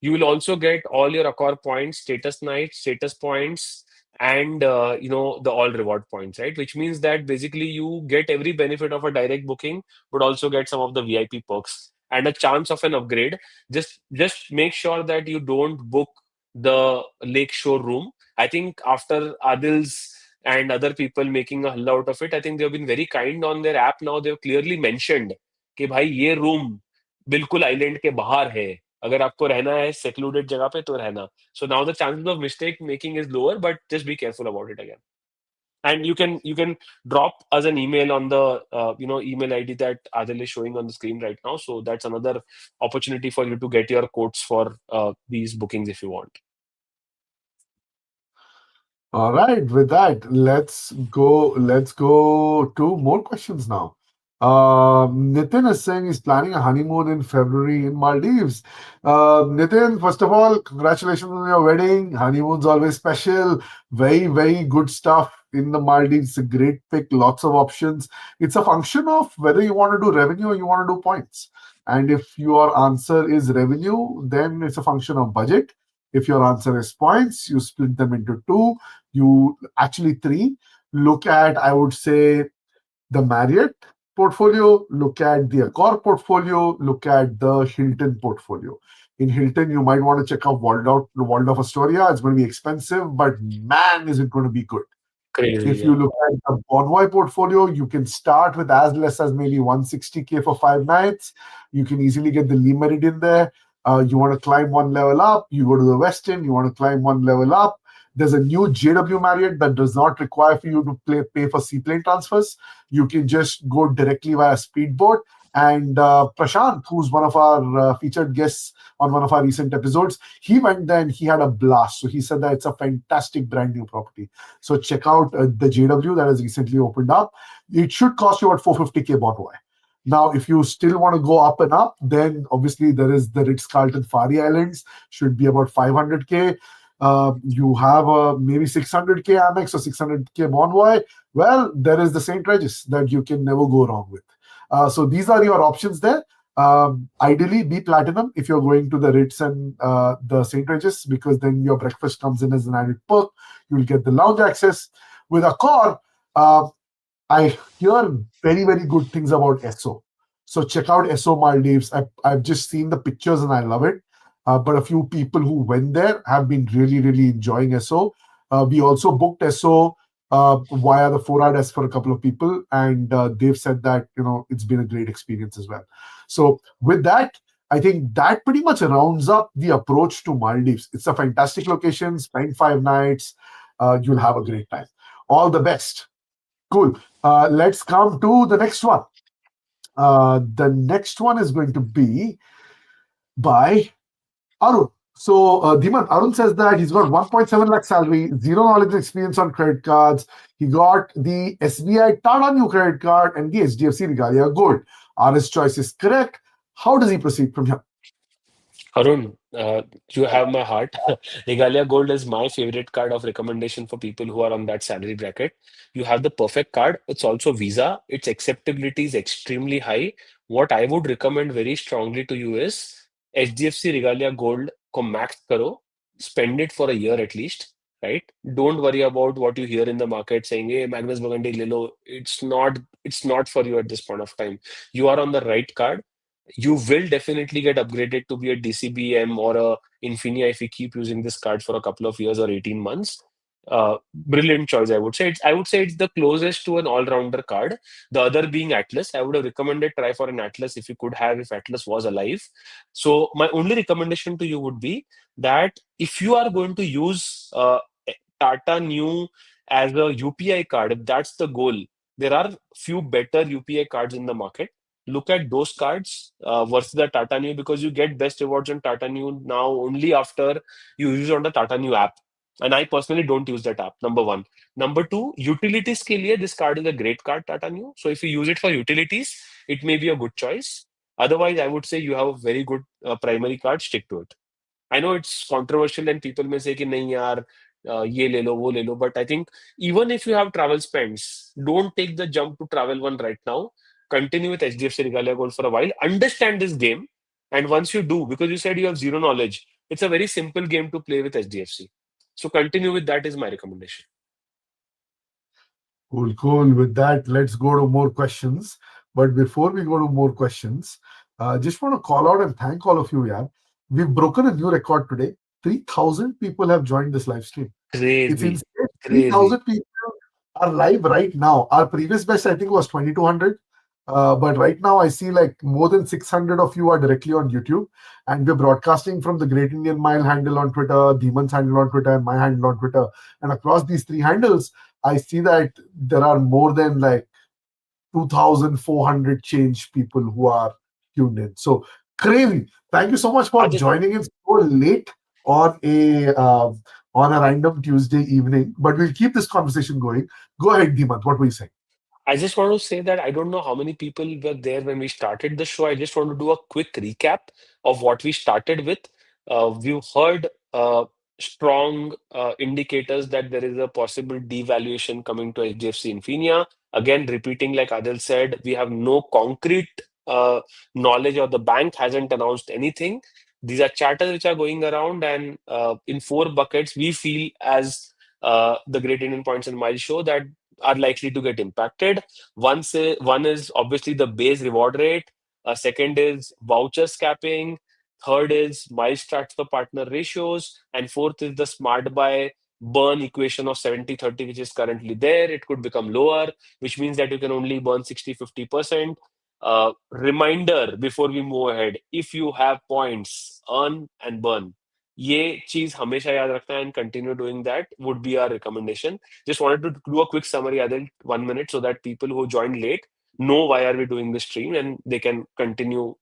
You will also get all your Accor points, status nights, status points, and the all reward points, right? Which means that basically you get every benefit of a direct booking, but also get some of the VIP perks and a chance of an upgrade. Just make sure that you don't book the lake shore room. I think after Adil's and other people making a hulla out of it, I think they've been very kind on their app now. They've clearly mentioned कि भाई ये room बिल्कुल island के बाहर है. अगर आपको रहना है secluded जगह पे तो रहना. So now the chances of mistake making is lower, but just be careful about it again. And you can drop us an email on the email ID that Adil is showing on the screen right now. So that's another opportunity for you to get your quotes for these bookings if you want. All right, with that, let's go to more questions now. Nitin is saying he's planning a honeymoon in February in Maldives. Nitin, first of all, congratulations on your wedding. Honeymoon's always special. Very, very good stuff in the Maldives. A great pick, lots of options. It's a function of whether you want to do revenue or you want to do points. And if your answer is revenue, then it's a function of budget. If your answer is points, you split them into two. You actually three. Look at, I would say, the Marriott portfolio, look at the Accor portfolio, look at the Hilton portfolio. In Hilton, you might want to check out Waldorf Astoria. It's going to be expensive, but man, is it going to be good. Crazy, If you yeah. look at the Bonvoy portfolio, you can start with as less as maybe 160K for 5 nights. You can easily get the Lee Meridian there. You want to climb one level up, you go to the Westin. You want to climb one level up. There's a new JW Marriott that does not require for you to pay for seaplane transfers. You can just go directly via speedboat. And Prashant, who's one of our featured guests on one of our recent episodes, he went there and he had a blast. So he said that it's a fantastic brand new property. So check out the JW that has recently opened up. It should cost you about 450K Bonvoy. Now, if you still want to go up and up, then obviously there is the Ritz-Carlton Fari Islands, should be about 500K. You have maybe 600K Amex or 600K Bonvoy. Well, there is the St. Regis that you can never go wrong with. So these are your options there. Ideally, be platinum if you're going to the Ritz and the St. Regis, because then your breakfast comes in as an added perk. You'll get the lounge access. With Accor, I hear very, very good things about ESSO. So check out ESSO Maldives. I've just seen the pictures and I love it. But a few people who went there have been really, really enjoying ESSO. We also booked ESSO via the 4 desk for a couple of people, and they've said that it's been a great experience as well. So with that, I think that pretty much rounds up the approach to Maldives. It's a fantastic location. Spend 5 nights. You'll have a great time. All the best. Cool. Let's come to the next one. The next one is going to be by Arun. So, Dhiman, Arun says that he's got 1.7 lakh salary, zero knowledge and experience on credit cards. He got the SBI Tata New credit card and the HDFC Regalia Gold. RS choice is correct. How does he proceed from here? Arun, you have my heart. Regalia Gold is my favorite card of recommendation for people who are on that salary bracket. You have the perfect card. It's also Visa. Its acceptability is extremely high. What I would recommend very strongly to you is HDFC Regalia Gold को max करो. Spend it for a year at least, right? Don't worry about what you hear in the market saying, "Hey, Magnus Burgundy ले लो." It's not for you at this point of time. You are on the right card. You will definitely get upgraded to be a DCBM or a Infinia if you keep using this card for a couple of years or 18 months. Brilliant choice, I would say. I would say it's the closest to an all-rounder card. The other being Atlas. I would have recommended try for an Atlas if you could have, if Atlas was alive. So my only recommendation to you would be that if you are going to use Tata New as a UPI card, if that's the goal, there are few better UPI cards in the market. Look at those cards versus the Tata Neu, because you get best rewards on Tata Neu now only after you use it on the Tata Neu app. And I personally don't use that app, number one. Number two, utilities के लिए this card is a great card, Tata Neu. So if you use it for utilities, it may be a good choice. Otherwise, I would say you have a very good primary card, stick to it. I know it's controversial and people may say कि नहीं यार ये ले लो वो ले लो, but I think even if you have travel spends, don't take the jump to travel one right now. Continue with HDFC Regalia Gold for a while. Understand this game, and once you do, because you said you have zero knowledge, it's a very simple game to play with HDFC. So continue with that is my recommendation. Cool, cool. With that, let's go to more questions. But before we go to more questions, just want to call out and thank all of you. Yeah, we've broken a new record today. 3,000 people have joined this live stream. It's Crazy, insane. crazy. 3,000 people are live right now. Our previous best, I think, was 2,200. But right now, I see like more than 600 of you are directly on YouTube. And we're broadcasting from the Great Indian Mile handle on Twitter, Demon's handle on Twitter, and my handle on Twitter. And across these three handles, I see that there are more than like 2,400 change people who are tuned in. So crazy. Thank you so much for Ajit, joining in so late on a random Tuesday evening. But we'll keep this conversation going. Go ahead, Dimant. What were you saying? I just want to say that I don't know how many people were there when we started the show. I just want to do a quick recap of what we started with. We've heard strong indicators that there is a possible devaluation coming to HDFC Infinia. Again, repeating like Adil said, we have no concrete knowledge, or the bank hasn't announced anything. These are chatters which are going around, and in four buckets, we feel as the Great Indian Points and Miles show that are likely to get impacted. One is obviously the base reward rate. Second is voucher capping. Third is miles transfer partner ratios. And fourth is the smart buy burn equation of 70-30, which is currently there. It could become lower, which means that you can only burn 60-50%. Reminder before we move ahead, if you have points, earn and burn. ये चीज हमेशा याद रखना and continue doing that would be our recommendation. Just wanted to do a quick summary, Adil, 1 minute, so that people who joined late know why are we doing this stream and they can continue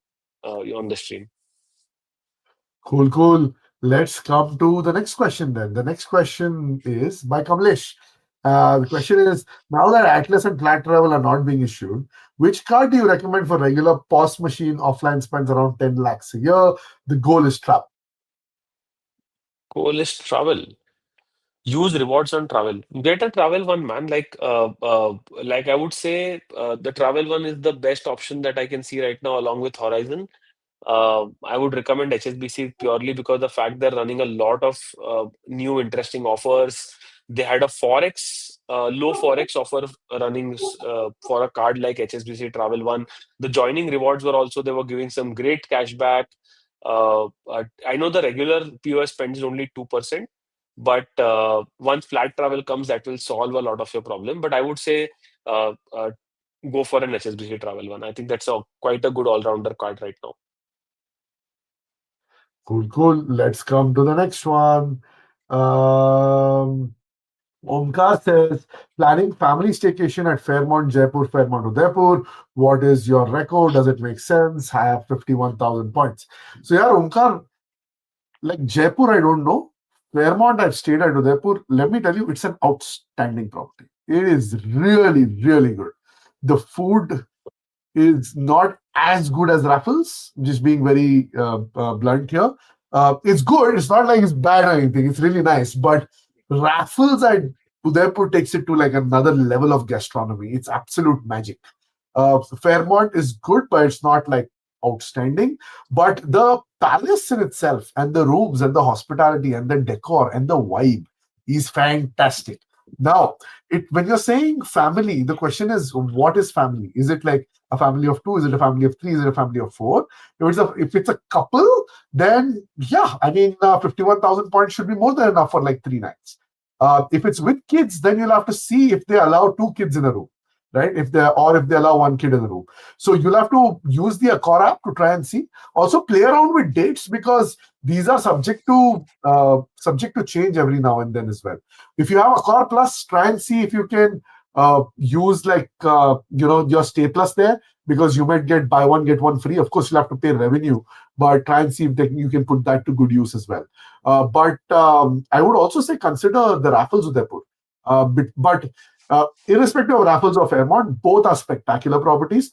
on the stream. Cool, cool. Let's come to the next question then. The next question is by Kamlesh. The question is, now that Atlas and Flat Travel are not being issued, which card do you recommend for regular POS machine offline spends around 10 lakhs a year? The goal is travel. Goal is travel. Use rewards on travel. Get a travel one, man. Like I would say, the travel one is the best option that I can see right now, along with Horizon. I would recommend HSBC purely because the fact they're running a lot of new interesting offers. They had a low forex offer running for a card like HSBC Travel One. The joining rewards were also, they were giving some great cashback. I know the regular POS spend is only 2%, but once flat travel comes, that will solve a lot of your problem. But I would say go for an HSBC Travel One. I think that's quite a good all-rounder card right now. Cool, cool. Let's come to the next one. Omkar says, planning family staycation at Fairmont, Jaipur, Fairmont, Udaipur. What is your record? Does it make sense? I have 51,000 points. So, yeah, Omkar, like Jaipur, I don't know. Fairmont, I've stayed at Udaipur. Let me tell you, it's an outstanding property. It is really, really good. The food is not as good as Raffles, just being very blunt here. It's good. It's not like it's bad or anything. It's really nice. But Raffles at Udaipur takes it to like another level of gastronomy. It's absolute magic. Fairmont is good, but it's not like outstanding. But the palace in itself and the rooms and the hospitality and the decor and the vibe is fantastic. Now, when you're saying family, the question is, what is family? Is it like a family of two? Is it a family of three? Is it a family of four? If it's a couple, then yeah, I mean, 51,000 points should be more than enough for like 3 nights. If it's with kids, then you'll have to see if they allow 2 kids in a room, right? If they allow 1 kid in the room. So you'll have to use the Accor app to try and see. Also play around with dates, because these are subject to change every now and then as well. If you have Accor Plus, try and see if you can use like your Stay Plus there, because you might get buy one get one free. Of course, you'll have to pay revenue, but try and see if you can put that to good use as well. But I would also say consider the Raffles Udaipur. But irrespective of Raffles or Fairmont, both are spectacular properties.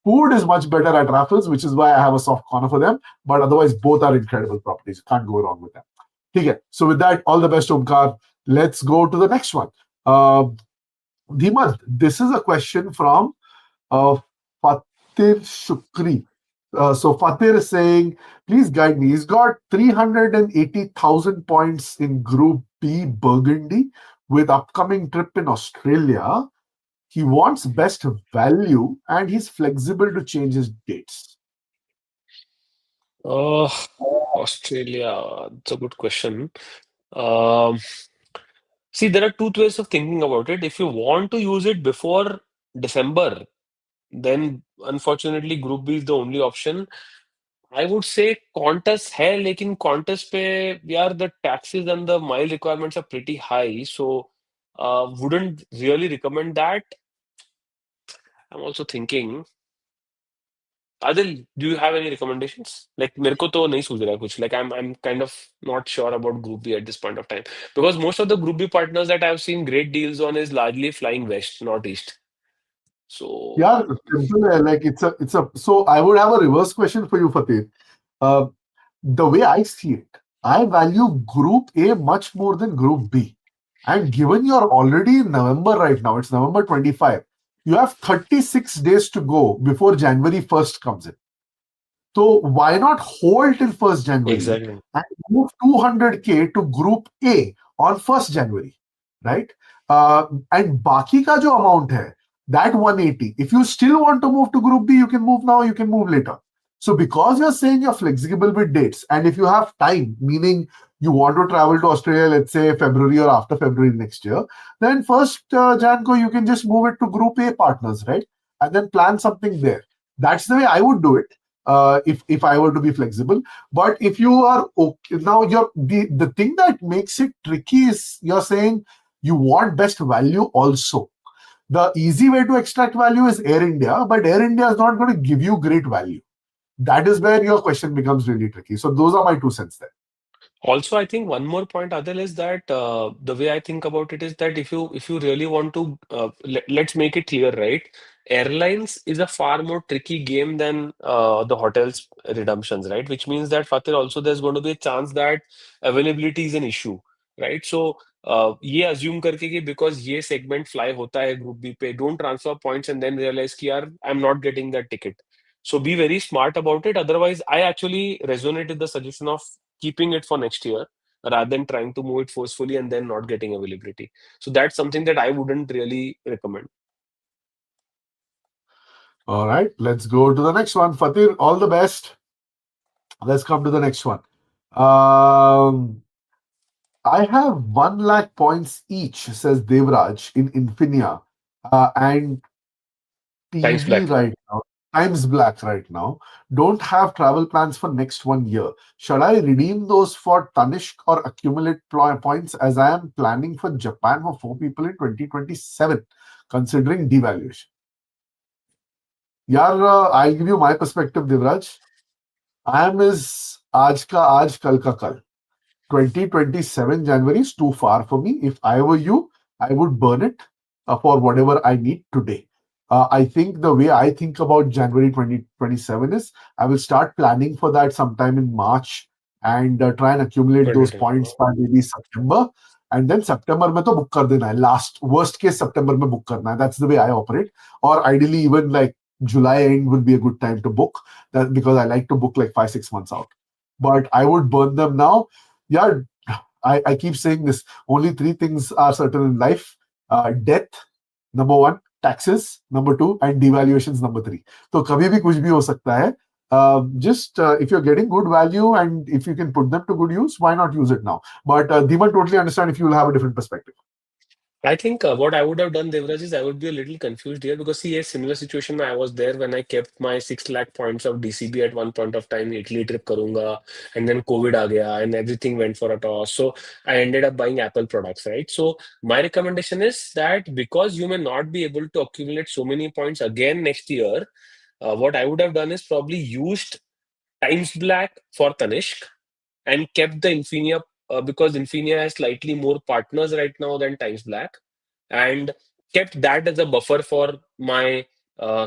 Food is much better at Raffles, which is why I have a soft corner for them. But otherwise, both are incredible properties. You can't go wrong with them. Okay. So with that, all the best, Omkar. Let's go to the next one. Dhimant, this is a question from Fatir Shukri. So Fatir is saying, please guide me. He's got 380,000 points in Group B Burgundy with upcoming trip in Australia. He wants best value and he's flexible to change his dates. Australia, it's a good question. Um, See, there are two ways of thinking about it. If you want to use it before December, then unfortunately Group B is the only option. I would say contest है, लेकिन contest पे यार the taxes and the mile requirements are pretty high, so wouldn't really recommend that. I'm also thinking, Adil, do you have any recommendations? Like मेरे को तो नहीं सूझ रहा है कुछ. Like I'm kind of not sure about Group B at this point of time, because most of the Group B partners that I've seen great deals on is largely flying west, not east. So Yeah, simple. Like it's a. So I would have a reverse question for you, Fateh. Uh, the way I see it, I value Group A much more than Group B. And given you're already in November right now, it's November 25, you have 36 days to go before January 1st comes in. So why not hold till 1st January exactly. and move 200K to Group A on 1st January, right? And baki ka jo amount hai, that 180, if you still want to move to Group B, you can move now, you can move later. So because you're saying you're flexible with dates, and if you have time, meaning you want to travel to Australia, let's say February or after February next year, then 1st Jan ko you can just move it to Group A partners, right? And then plan something there. That's the way I would do it. If I were to be flexible. But if you are okay, now the thing that makes it tricky is you're saying you want best value also. The easy way to extract value is Air India, but Air India is not going to give you great value. That is where your question becomes really tricky. So those are my 2 cents there. Also, I think one more point, Adil, is that the way I think about it is that if you really want to, let's make it clear, right? Airlines is a far more tricky game than the hotels redemptions, right? Which means that Fatir, also there's going to be a chance that availability is an issue, right? So ये assume करके कि because ये segment fly होता है group B पे, don't transfer points and then realize कि यार I'm not getting that ticket. So be very smart about it. Otherwise, I actually resonate with the suggestion of keeping it for next year rather than trying to move it forcefully and then not getting availability. So that's something that I wouldn't really recommend. All right, let's go to the next one. Fatir, all the best. Let's come to the next one. I have 1 lakh points each, says Devraj, in Infinia. And Thanks, TV Black. right now, Times Black right now, don't have travel plans for next 1 year. Should I redeem those for Tanishq or accumulate points, as I am planning for Japan for 4 people in 2027, considering devaluation? Yaar, I'll give you my perspective, Devraj. I am is aaj ka aaj, kal ka kal. 2027 January is too far for me. If I were you, I would burn it for whatever I need today. I think the way I think about January 2027 is I will start planning for that sometime in March and try and accumulate those 2020. points by maybe September. And then September mein to book kar dena hai. Last worst case September mein book karna hai. That's the way I operate. Or ideally even like July end would be a good time to book, that because I like to book like 5-6 months out. But I would burn them now. Yeah, I keep saying this. Only 3 things are certain in life: death, number 1, taxes, number 2, and devaluations, number 3. So kabhi bhi kuch bhi ho sakta hai. Just if you're getting good value and if you can put them to good use, why not use it now? But Dhiman, totally understand if you will have a different perspective. I think what I would have done, Devraj, is I would be a little confused here because see, a similar situation I was there when I kept my 6 lakh points of DCB at one point of time, Italy trip karunga, and then COVID aa gaya, and everything went for a toss. So I ended up buying Apple products, right? So my recommendation is that because you may not be able to accumulate so many points again next year, what I would have done is probably used Times Black for Tanishq and kept the Infinia because Infinia has slightly more partners right now than Times Black, and kept that as a buffer for my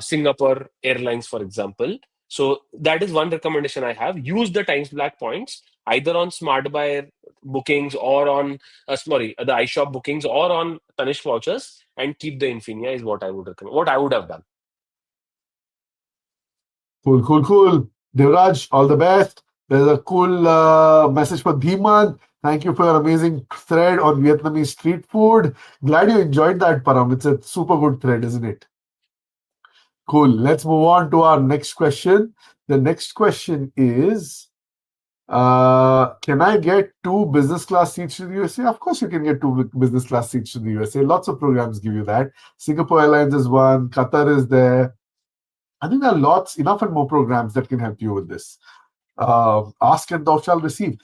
Singapore Airlines, for example. So that is one recommendation I have. Use the Times Black points either on Smart Buy bookings or on the iShop bookings or on Tanishq vouchers, and keep the Infinia is what I would recommend. What I would have done. Cool, cool, cool. Devraj, all the best. There's a cool message for Dhiman. Thank you for your amazing thread on Vietnamese street food. Glad you enjoyed that, Param. It's a super good thread, isn't it? Cool. Let's move on to our next question. The next question is, can I get 2 business class seats to the USA? Of course, you can get 2 business class seats to the USA. Lots of programs give you that. Singapore Airlines is one. Qatar is there. I think there are enough and more programs that can help you with this. Ask and thou shalt receive.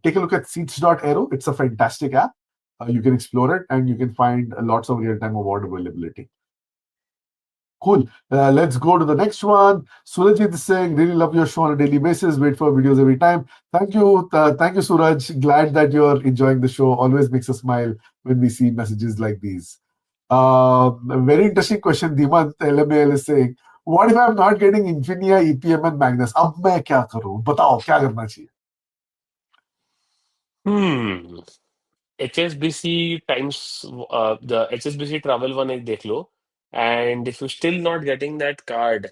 Take a look at seats.aero. It's a fantastic app. You can explore it and you can find lots of real-time award availability. Cool. Let's go to the next one. Surajit is saying, really love your show on a daily basis. Wait for videos every time. Thank you. Thank you, Suraj. Glad that you're enjoying the show. Always makes us smile when we see messages like these. A very interesting question. Dimant LMAL is saying, what if I'm not getting Infinia, EPM and Magnus? अब मैं क्या करूं? बताओ क्या करना चाहिए? Hmm. HSBC times the HSBC travel one ek dekh lo, and if you're still not getting that card,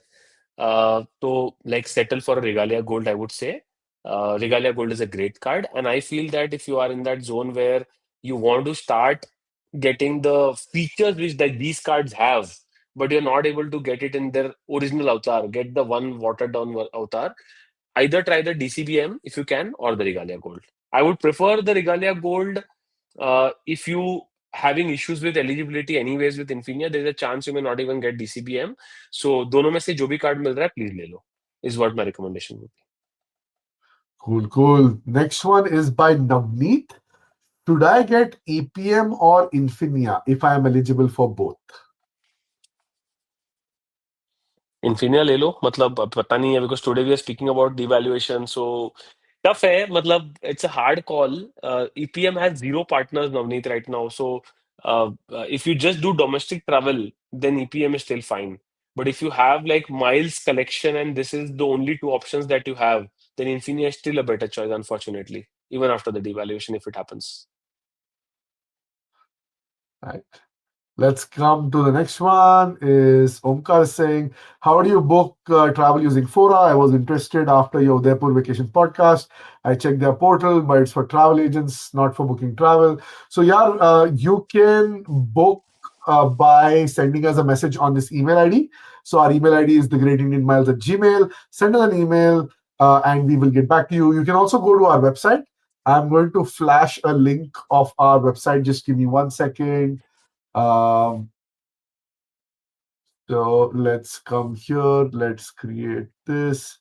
so like settle for a Regalia Gold, I would say. Regalia Gold is a great card, and I feel that if you are in that zone where you want to start getting the features which that these cards have, but you're not able to get it in their original avatar, get the one watered down avatar. Either try the DCBM if you can, or the Regalia Gold. I would prefer the Regalia Gold if you having issues with eligibility anyways with Infinia, there's a chance you may not even get DCBM. So दोनों में से जो भी card मिल रहा है please ले लो is what my recommendation would be. Cool, cool. Next one is by Navneet. Should I get EPM or Infinia if I am eligible for both? Infinia ले लो मतलब अब पता नहीं है because today we are speaking about devaluation, so tough है मतलब it's a hard call. EPM has zero partners Navneet right now, so if you just do domestic travel then EPM is still fine, but if you have like miles collection and this is the only two options that you have, then Infinia is still a better choice, unfortunately, even after the devaluation if it happens. Right. Let's come to the next one. Is Omkar saying, how do you book travel using Fora? I was interested after your Udaipur vacation podcast. I checked their portal, but it's for travel agents, not for booking travel. So yeah, you can book by sending us a message on this email ID. So our email ID is thegreatindianmiles@gmail. Send us an email and we will get back to you. You can also go to our website. I'm going to flash a link of our website. Just give me 1 second. So let's come here. Let's create this.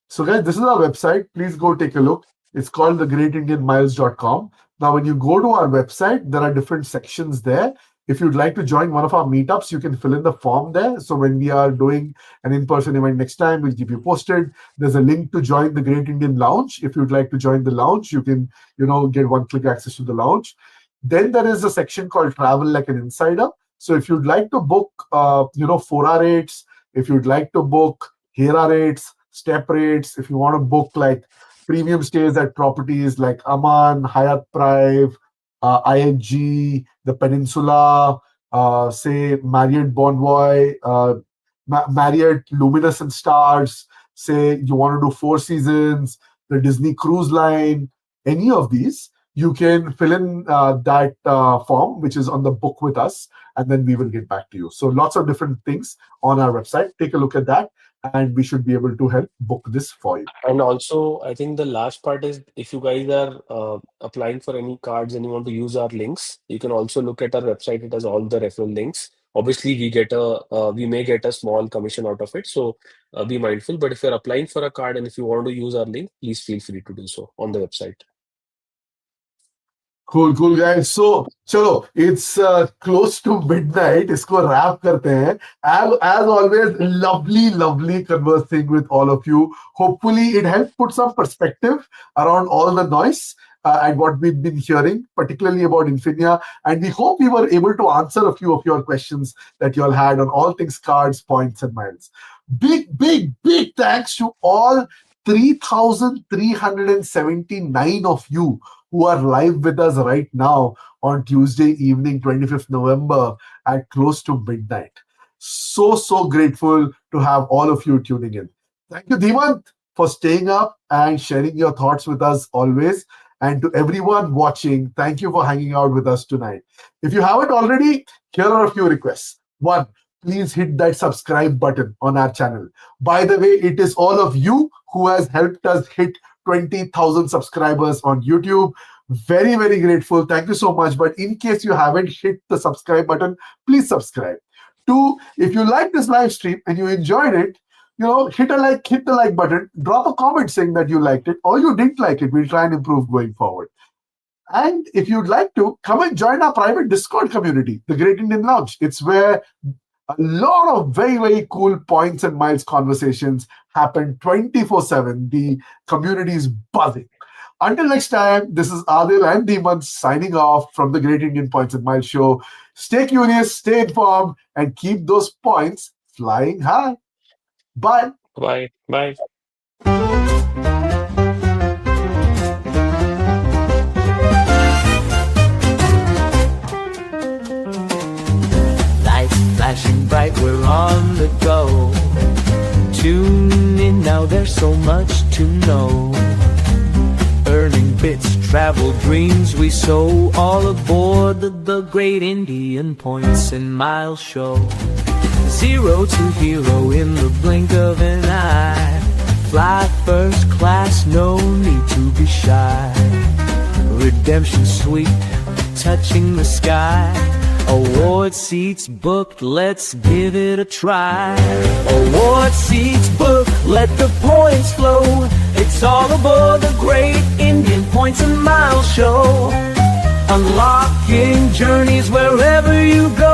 So guys, this is our website. Please go take a look. It's called thegreatindianmiles.com. Now, when you go to our website, there are different sections there. If you'd like to join one of our meetups, you can fill in the form there. So when we are doing an in-person event next time, we'll keep you posted. There's a link to join the Great Indian Lounge. If you'd like to join the lounge, you can, get one-click access to the lounge. Then there is a section called Travel Like an Insider. So if you'd like to book, Fora rates, if you'd like to book Hera rates, step rates, if you want to book like premium stays at properties like Aman, Hyatt Prive, IHG, the Peninsula, say Marriott Bonvoy, Marriott Luminous and Stars, say you want to do Four Seasons, the Disney Cruise Line, any of these, you can fill in that form, which is on the book with us, and then we will get back to you. So lots of different things on our website. Take a look at that. and we should be able to help book this for you. And also, I think the last part is if you guys are applying for any cards and you want to use our links, you can also look at our website. It has all the referral links. Obviously, we may get a small commission out of it, so be mindful. But if you're applying for a card and if you want to use our link, please feel free to do so on the website. Cool guys. So चलो, it's close to midnight. इसको wrap करते हैं. As always, lovely conversing with all of you. Hopefully, it helped put some perspective around all the noise and what we've been hearing, particularly about Infinia. And we hope we were able to answer a few of your questions that you all had on all things cards, points, and miles. Big thanks to all 3,379 of you who are live with us right now on Tuesday evening, 25th November at close to midnight. So grateful to have all of you tuning in. Thank you, Dhimant, for staying up and sharing your thoughts with us always. And to everyone watching, thank you for hanging out with us tonight. If you haven't already, here are a few requests. One, please hit that subscribe button on our channel. By the way, it is all of you who has helped us hit 20,000 subscribers on YouTube. Very grateful. Thank you so much. But in case you haven't hit the subscribe button, please subscribe. Two, if you like this live stream and you enjoyed it, hit the like button, drop a comment saying that you liked it or you didn't like it. We'll try and improve going forward. And if you'd like to, come and join our private Discord community, the Great Indian Lounge. It's where a lot of very cool points and miles conversations happen 24/7. The community is buzzing. Until next time, this is Adil and Dhimant signing off from the Great Indian Points and Miles show. Stay curious, stay informed, and keep those points flying high. Bye. Bye. Flashing bright, we're on the go. Tune in now, there's so much to know. Earning bits, travel dreams we sow. All aboard the Great Indian Points and Miles show. Zero to hero in the blink of an eye. Fly first class, no need to be shy. Redemption sweet, touching the sky. Award seats booked, let's give it a try. Award seats booked, let the points flow. It's all aboard the Great Indian Points and Miles show. Unlocking journeys wherever you go.